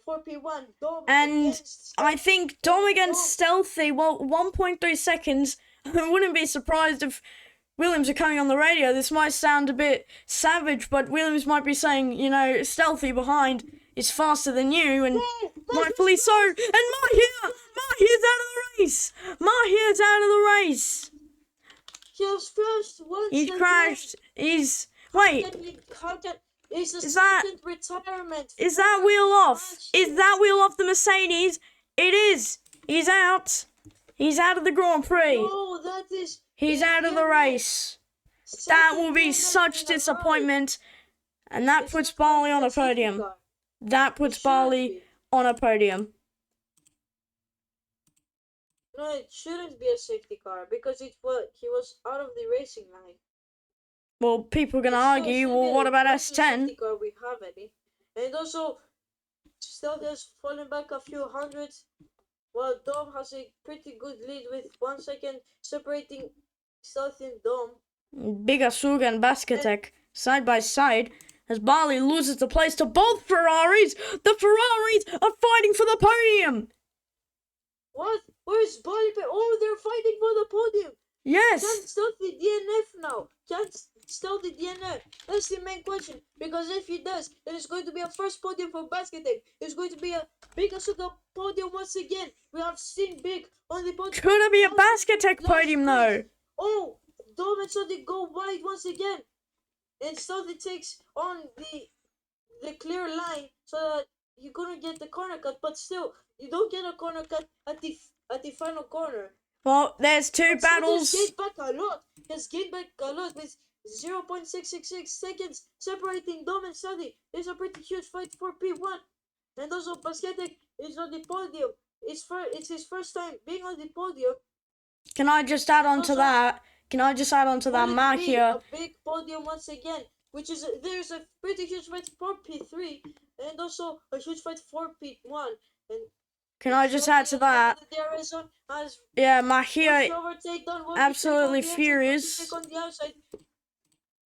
for P1. Dom and I think Dom against Stealthy, well, 1.3 seconds. I wouldn't be surprised if Williams are coming on the radio. This might sound a bit savage, but Williams might be saying, you know, Stealthy behind is faster than you, and rightfully so. And Mahir's out of the race. Mahir's out of the race. He has crashed once. He's crashed. He's wait. Is retirement. Is that wheel off? Is that wheel off the Mercedes? It is. He's out. He's out of the Grand Prix. No, that is. He's out of the race. That will be such disappointment. And that puts Bali on a podium. That puts Bali on a podium. No, it shouldn't be a safety car because he was out of the racing line. Well, people are going to argue, well, what about S10? Car we have any. And also, Stealthy has fallen back a few hundreds, while Dom has a pretty good lead with 1 second separating Stealthy and Dom. Big Asuga and Basketek, side by side, as Bali loses the place to both Ferraris. The Ferraris are fighting for the podium. What? Where's Bali? Oh, they're fighting for the podium. Yes. Can't Stealthy DNF now? Can't Stealthy DNF? That's the main question. Because if he does, then it's going to be a first podium for Basketek. It's going to be a Big Asuka podium once again. We have seen Big on the podium. Could it be a Basketek podium though? Oh, Dom and Stealthy go wide once again. And Stealthy takes on the clear line so that you're gonna get the corner cut, but still you don't get a corner cut at the final corner. Well, there's two battles. He has gained back a lot with 0.666 seconds separating Dom and Stealthy. It's a pretty huge fight for P1. And also Basketek is on the podium. It's his first time being on the podium. Can I just add on to that? Mahia? A big podium once again, there's a pretty huge fight for P3 and also a huge fight for P1. And can I just add to that? Yeah, Mahia absolutely furious.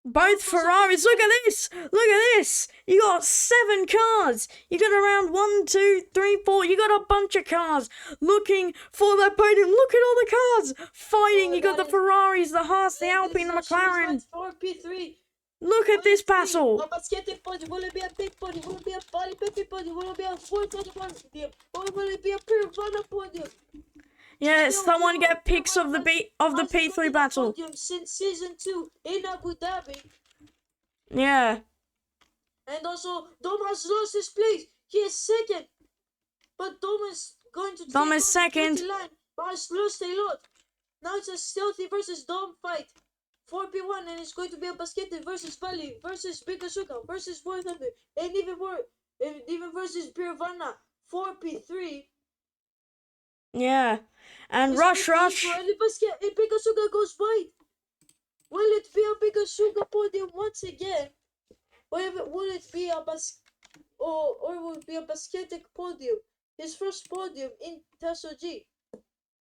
Both Ferraris, look at this! Look at this! You got 7 cars! You got around 1, 2, 3, 4, you got a bunch of cars looking for the podium. Look at all the cars fighting! You got the Ferraris, the Haas, the Alpine, the McLaren. Look at this battle! Will it be a big podium? Will it be a Bali Pepe podium? Will it be a full podium? Or will it be a pure podium? Yeah, Still, someone Pure- get pics of the Pure P3 has been on battle. the podium since season 2 in Abu Dhabi. Yeah. And also, Dom has lost his place. He is second. But Dom is going to Dom take is on second. 30 line, but has lost a lot. Now it's a Stealthy versus Dom fight. 4v1, and it's going to be a Basquete versus Valley versus Big Asuka versus War Thunder, and even more, and even versus Pirvana. 4v3. Yeah. And It's Rush pretty Rush. equal, and if Big Asuka goes wide, will it be a Big Asuka podium once again? Will it be a or will it be a Basquete podium? His first podium in TSOG.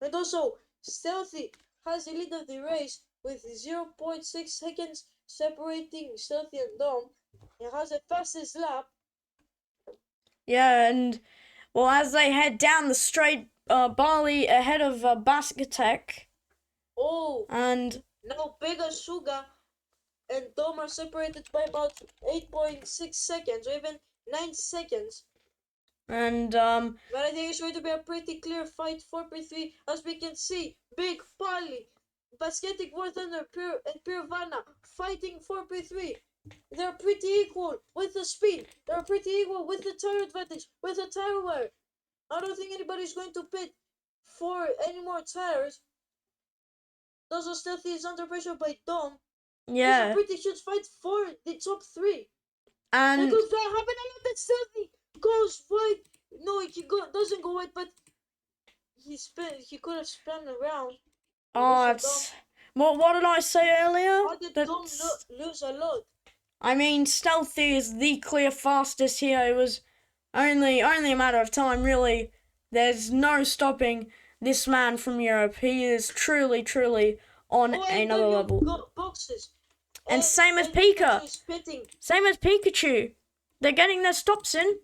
And also, Stealthy has the lead of the race with 0.6 seconds separating Stealthy and Dom. He has the fastest lap. Yeah, and well, as they head down the straight, Barley ahead of Basket Tech. Oh, And now Big Suga and Dom are separated by about 8.6 seconds or even 9 seconds. and But I think it's going to be a pretty clear fight 4v3. As we can see, Big Pali, Basketic War Thunder, and Pirvana fighting 4v3. They're pretty equal with the speed. They're pretty equal with the tire advantage, with the tire wear. I don't think anybody's going to pit for any more tires. Also, Stealthy is under pressure by Dom. It's a yeah, pretty huge fight for the top 3. and Because that happened a lot that Stealthy goes wide. No, doesn't go wide, but he could have spun around. oh, it's what did I say earlier? How did Dom lose a lot? I mean, Stealthy is the clear fastest here. It was only a matter of time, really. There's no stopping this man from Europe. He is truly on Oh, and another the new level. boxes. And same as and Pika. Pikachu is spitting. Same as Pikachu. They're getting their stops in.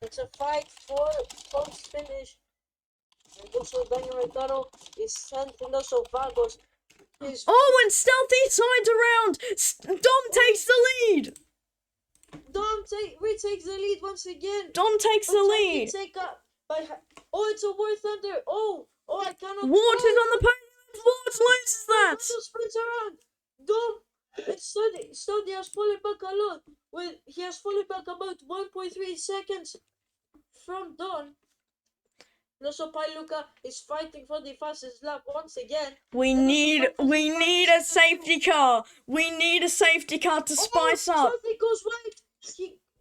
It's a fight for post finish. And also Daniel Ricciardo is sent, and also Vagos is. Oh, and Stealthy sides around. Dom takes the lead. Dom retakes the lead once again. Dom takes the lead. Oh, it's a War Thunder. Oh, I cannot. Ward is on the podium. Ward loses that. Also sprints around. Dom and Study has fallen back a lot. He has fallen back about 1.3 seconds from Don. And also Pailuka is fighting for the fastest lap once again. We need a safety car. We need a safety car to spice up. Something goes right.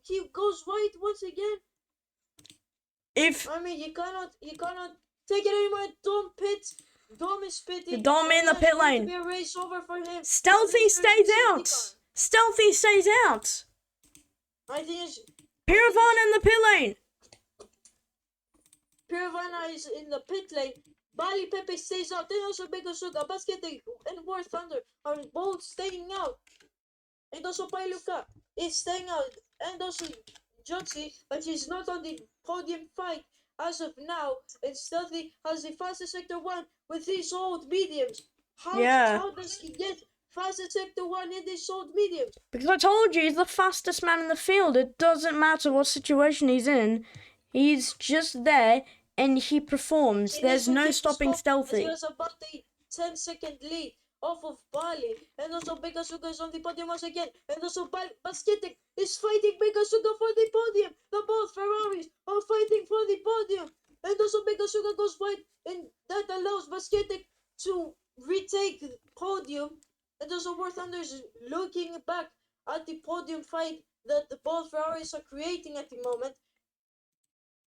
He goes right once again. I mean, you cannot take it anymore. Dom pits. Dom is pitting. Dom in the pit lane. To be a race over for him. Stealthy stays out. Stealthy stays out. I think it's Piravana in the pit lane. Piravana is in the pit lane. Bali Pepe stays out. Then also Big Suga, Basket and War Thunder are both staying out. And also Pailuka is staying out. And also Jotzi, but he's not on the podium fight as of now. And Stealthy has the fastest sector 1 with these old mediums. How does he get fastest sector 1 in these old mediums? Because I told you, he's the fastest man in the field. It doesn't matter what situation he's in. He's just there and he performs. There's no stopping Stealthy. He has about a 10-second lead off of Bali. And also Big Asuka is on the podium once again. And also Basketic is fighting Big Asuka for the podium. The both Ferraris are fighting for the podium. And also Big Asuka goes wide, and that allows Basketic to retake the podium. And also War Thunder is looking back at the podium fight that the both Ferraris are creating at the moment.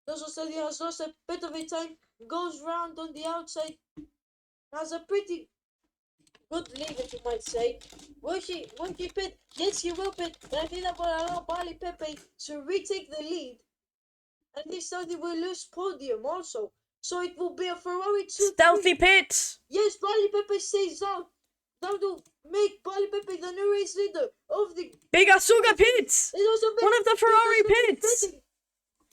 Also Stealthy has lost a bit of a time, goes round on the outside, has a pretty good lead, if you might say. Will he pit? Yes, he will pit. And I think that will allow Bali Pepe to retake the lead. And this Stealthy will lose podium also. So it will be a Ferrari 2. Stealthy pits. Yes, Bali Pepe stays out. That will make Bali Pepe the new race leader of the. Big Asuga pits. One of the Ferrari pits.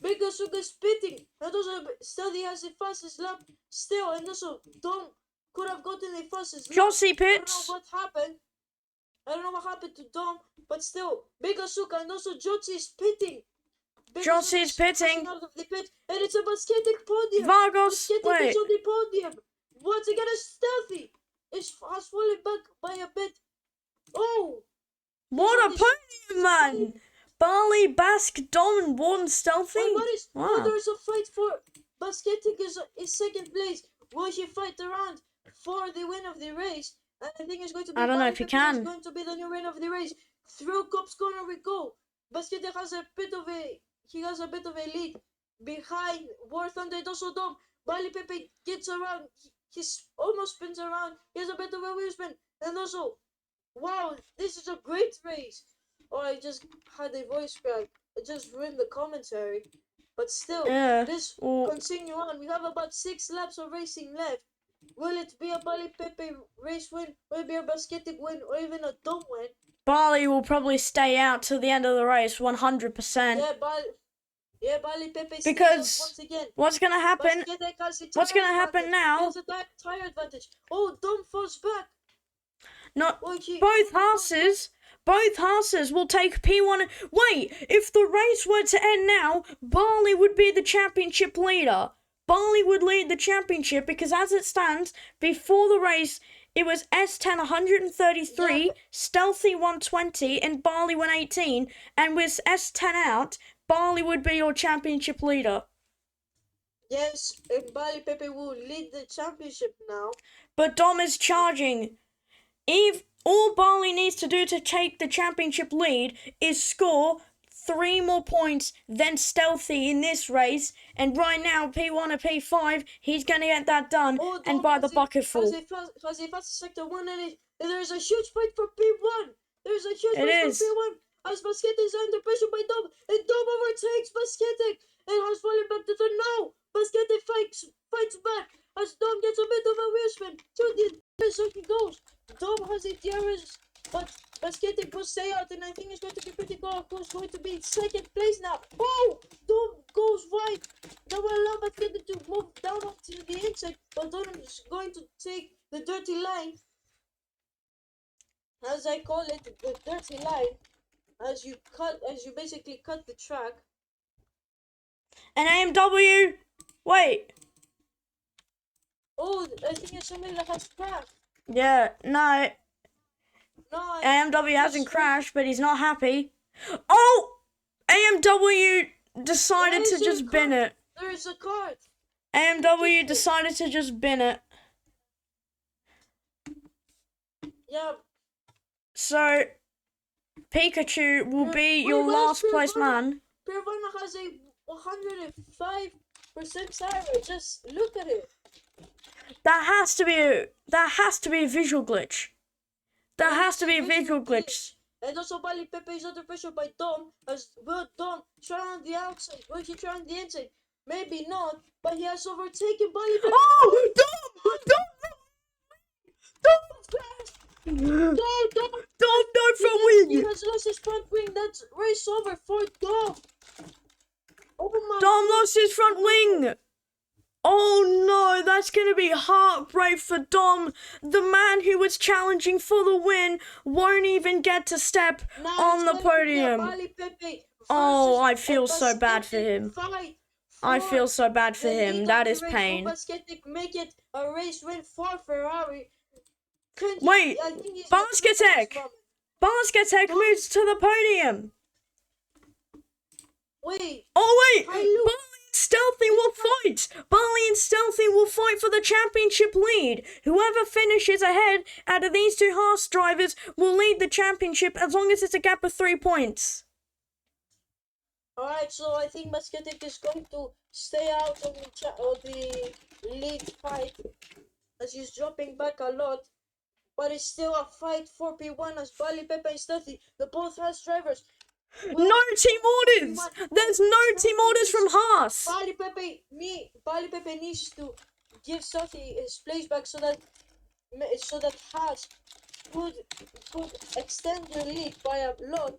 Big Asuga is pitting. And also Stealthy has the fastest lap still. And also Dom could have gotten the fastest lap. Jossie pits. I don't know what happened. I don't know what happened to Dom, but still, Big Asuka and also Jotzi is pitting. Joss is pitting. Out of the pit, and it's a Basketic podium. Vargas, Basketic wait. is on the podium. Once again, a Stealthy has fallen back by a bit. Oh, What a podium, man! Barley, Basque, Dom, and Warden Stealthy. oh, there's a fight for Basketic is second place. Will he fight around for the win of the race? And I think it's going to be. I don't know if he can. It's going to be the new win of the race. Through Cop's corner we go. Basketic has a bit of a lead behind War Thunder and also Dom. Bali Pepe gets around. He's almost spins around. He has a bit of a wheel spin. And also, wow, this is a great race. Oh, I just had a voice crack. I just ruined the commentary. But still, Yeah. this Well, continue on. We have about 6 laps of racing left. Will it be a Bali Pepe race win? Will it be a Basketic win? Or even a Dom win? Barley will probably stay out till the end of the race, 100%. Yeah, Bali Pepe stays Because once again. what's gonna happen? Basketic has the What's tire gonna happen advantage. now? He has a tire advantage. Oh, Dom falls back. Not Oh, both Haas's will take P1. Wait, if the race were to end now, Barley would be the championship leader. Barley would lead the championship because as it stands, before the race, it was S10 133, Yeah. Stealthy 120, and Barley 118. And with S10 out, Barley would be your championship leader. Yes, and Bali Pepe will lead the championship now. But Dom is charging. All Barley needs to do to take the championship lead is score 3 more points than Stealthy in this race. And right now, P1 or P5, he's going to get that done Oh, and Dom buy the has bucket full. Has a fast sector 1 and there's a huge fight for P1. There's a huge It fight is. for P1. As Basketic is under pressure by Dom, and Dom overtakes Basketic and has fallen back to the no. Basketic fights back as Dom gets a bit of a wheel spin to the so he goes. Dom has a DRS, but Basketic will stay out, and I think it's going to be pretty cool. Who's going to be in second place now? Oh, Dom goes wide. That will allow Basketic to move down to the inside, but Dom is going to take the dirty line, as I call it, the dirty line. As you basically cut the track. And AMW, wait. Oh, I think it's something that has crashed. Yeah, no, No, AMW hasn't crashed, but he's not happy. Oh, AMW decided Why to is there just a bin car? it. There is a card. AMW decided to just bin it. Yeah, So, Pikachu will be your last place man. Pirvana has a 105% tire rate. Just look at it. That has to be a visual glitch. That has to be a visual glitch. And also Bali Pepe is under pressure by Dom. As will Dom try on the outside? Will he try on the inside? Maybe not, but he has overtaken Bali Pepe. Oh, Dom! Dom, No front he wing! has lost his front wing. That's race over for Dom. Oh my Dom God. lost his front wing! Oh no, that's gonna be heartbreak for Dom. The man who was challenging for the win won't even get to step Now on it's the going to be a podium. Bali Pepe Oh, I versus feel a so bad for Basketic him. fight I for feel so bad for the lead him. of That the is race. pain. Will Basketic make it a race win for Ferrari? Wait, I think he's Basketic! Basketic moves to the podium. Wait, Oh wait, Hi, Luke. Barley and Stealthy will fight. Barley and Stealthy will fight for the championship lead. Whoever finishes ahead out of these two Haas drivers will lead the championship as long as it's a gap of 3 points. alright, so I think Basketic is going to stay out of the lead fight as he's dropping back a lot. But it's still a fight for P1 as Bali Pepe and Stealthy, the both Haas drivers. No team orders. There's no team orders from Haas. Bali Pepe needs to give Stealthy his place back so that Haas could extend the lead by a lot.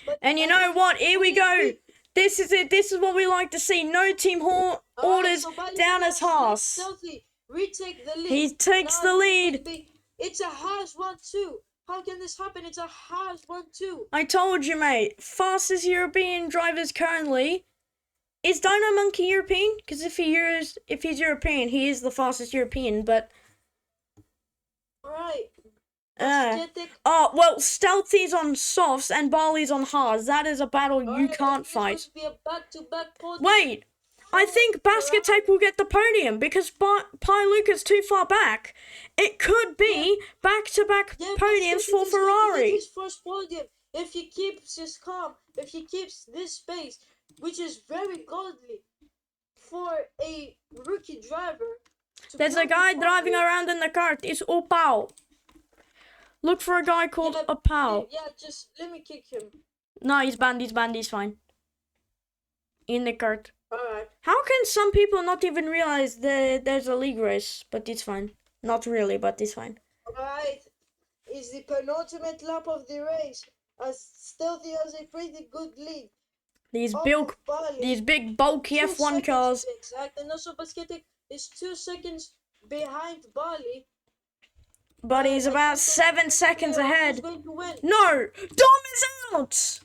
But And you know what? Here we go. This is it. This is what we like to see. No team orders down as Haas. Stealthy retake the lead. He takes Now the it's going lead. to be- It's a Haas 1-2. How can this happen? It's a Haas 1-2. I told you, mate. Fastest European drivers currently. Is Dino Monkey European? Because if he's European, he is the fastest European. But Alright. uh, Basketic. oh well, Stealthy's on softs and Barley's on hards. That is a battle you Alright, can't it's going fight. to be a back-to-back podium. Wait, I think Basket Tech will get the podium because Pi Luca's too far back. It could be back-to-back Yeah, podiums Basketic for is going to get Ferrari. his first podium if he keeps his calm, if he keeps this pace, which is very godly for a rookie driver. There's a guy driving around in the cart. It's Opal. Look for a guy called Opal. Yeah, just let me kick him. No, he's banned. He's fine. In the cart. Alright. How can some people not even realize that there's a league race? But it's fine. Not really, but it's fine. Alright. Is the penultimate lap of the race. As Stealthy has a pretty good lead. These Off of Bali. big bulky 2 F1 seconds cars. to be exact. And also Basketic is 2 seconds behind Bali. But he's I about think 7 seconds Who's ahead. going to win? No! Dom is out!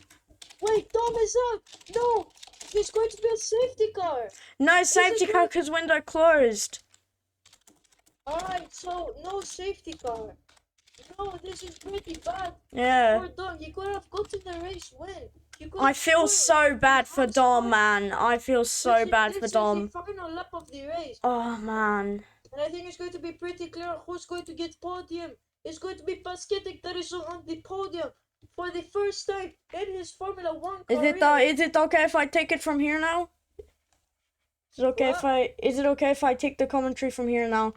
Wait, Dom is out. No, it's going to be a safety car. No safety car because window closed. Alright, so no safety car. No, this is pretty bad. Yeah. For Dom, you could have gotten the race win. You could I have feel won. so bad for Dom, man. I feel so This is- bad for this is Dom. the final lap of the race. Oh, man. And I think it's going to be pretty clear who's going to get podium. It's going to be Basketic that is on the podium for the first time in his Formula 1 career. Is it okay if I take it from here now? Is it okay if I take the commentary from here now?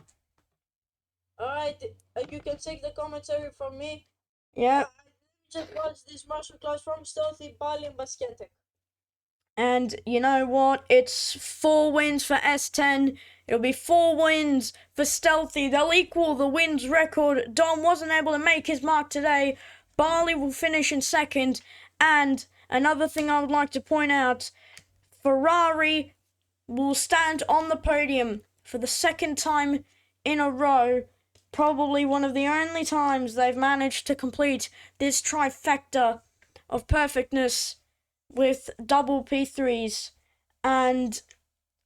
Alright, you can take the commentary from me. Yeah. Just watch this masterclass from Stealthy, Bali, and Basketic. And you know what? It's 4 wins for S10. It'll be 4 wins for Stealthy. They'll equal the wins record. Dom wasn't able to make his mark today. Barley will finish in second. And another thing I would like to point out, Ferrari will stand on the podium for the second time in a row. Probably one of the only times they've managed to complete this trifecta of perfectness with double P3s. And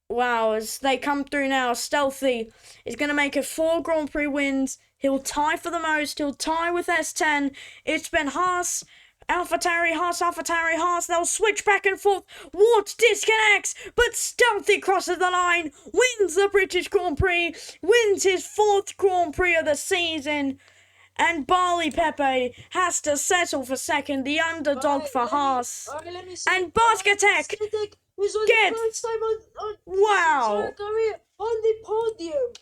wow, as they come through now, Stealthy is going to make it 4 Grand Prix wins. He'll tie for the most. He'll tie with S10. It's been Haas, AlphaTauri, Haas. They'll switch back and forth. Wart disconnects, but Stealthy crosses the line, wins the British Grand Prix, wins his 4th Grand Prix of the season. And Barley Pepe has to settle for second, the underdog for Haas. Let me see. And Basket Tech Basketic was on Get- the first time on Wow. his entire career on the podium.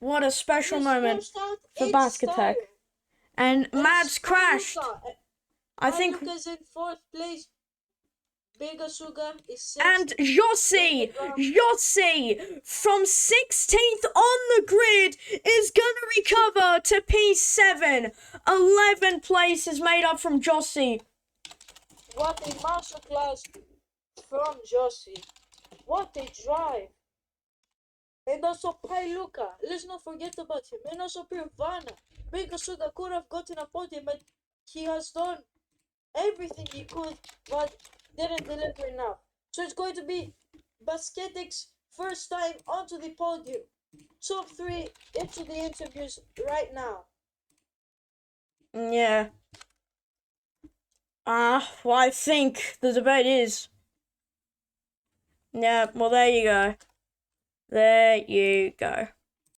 What a special He moment smashed out for eight Basket Tech. stars. And And Mads crashed. Luca, I think. Luca's in 4th place. Begasuga is 6th. And Jossi from 16th on the grid is going to recover to P7. 11 places made up from Jossi. What a masterclass from Jossi. What a drive. And also Luca. Let's not forget about him. And also Pirvana. Begasuga could have gotten a podium, but he has done everything he could, but didn't deliver enough. So it's going to be Basketic's first time onto the podium. Top 3 into the interviews right now. Yeah. Well, I think the debate is. Yeah, well, there you go. There you go.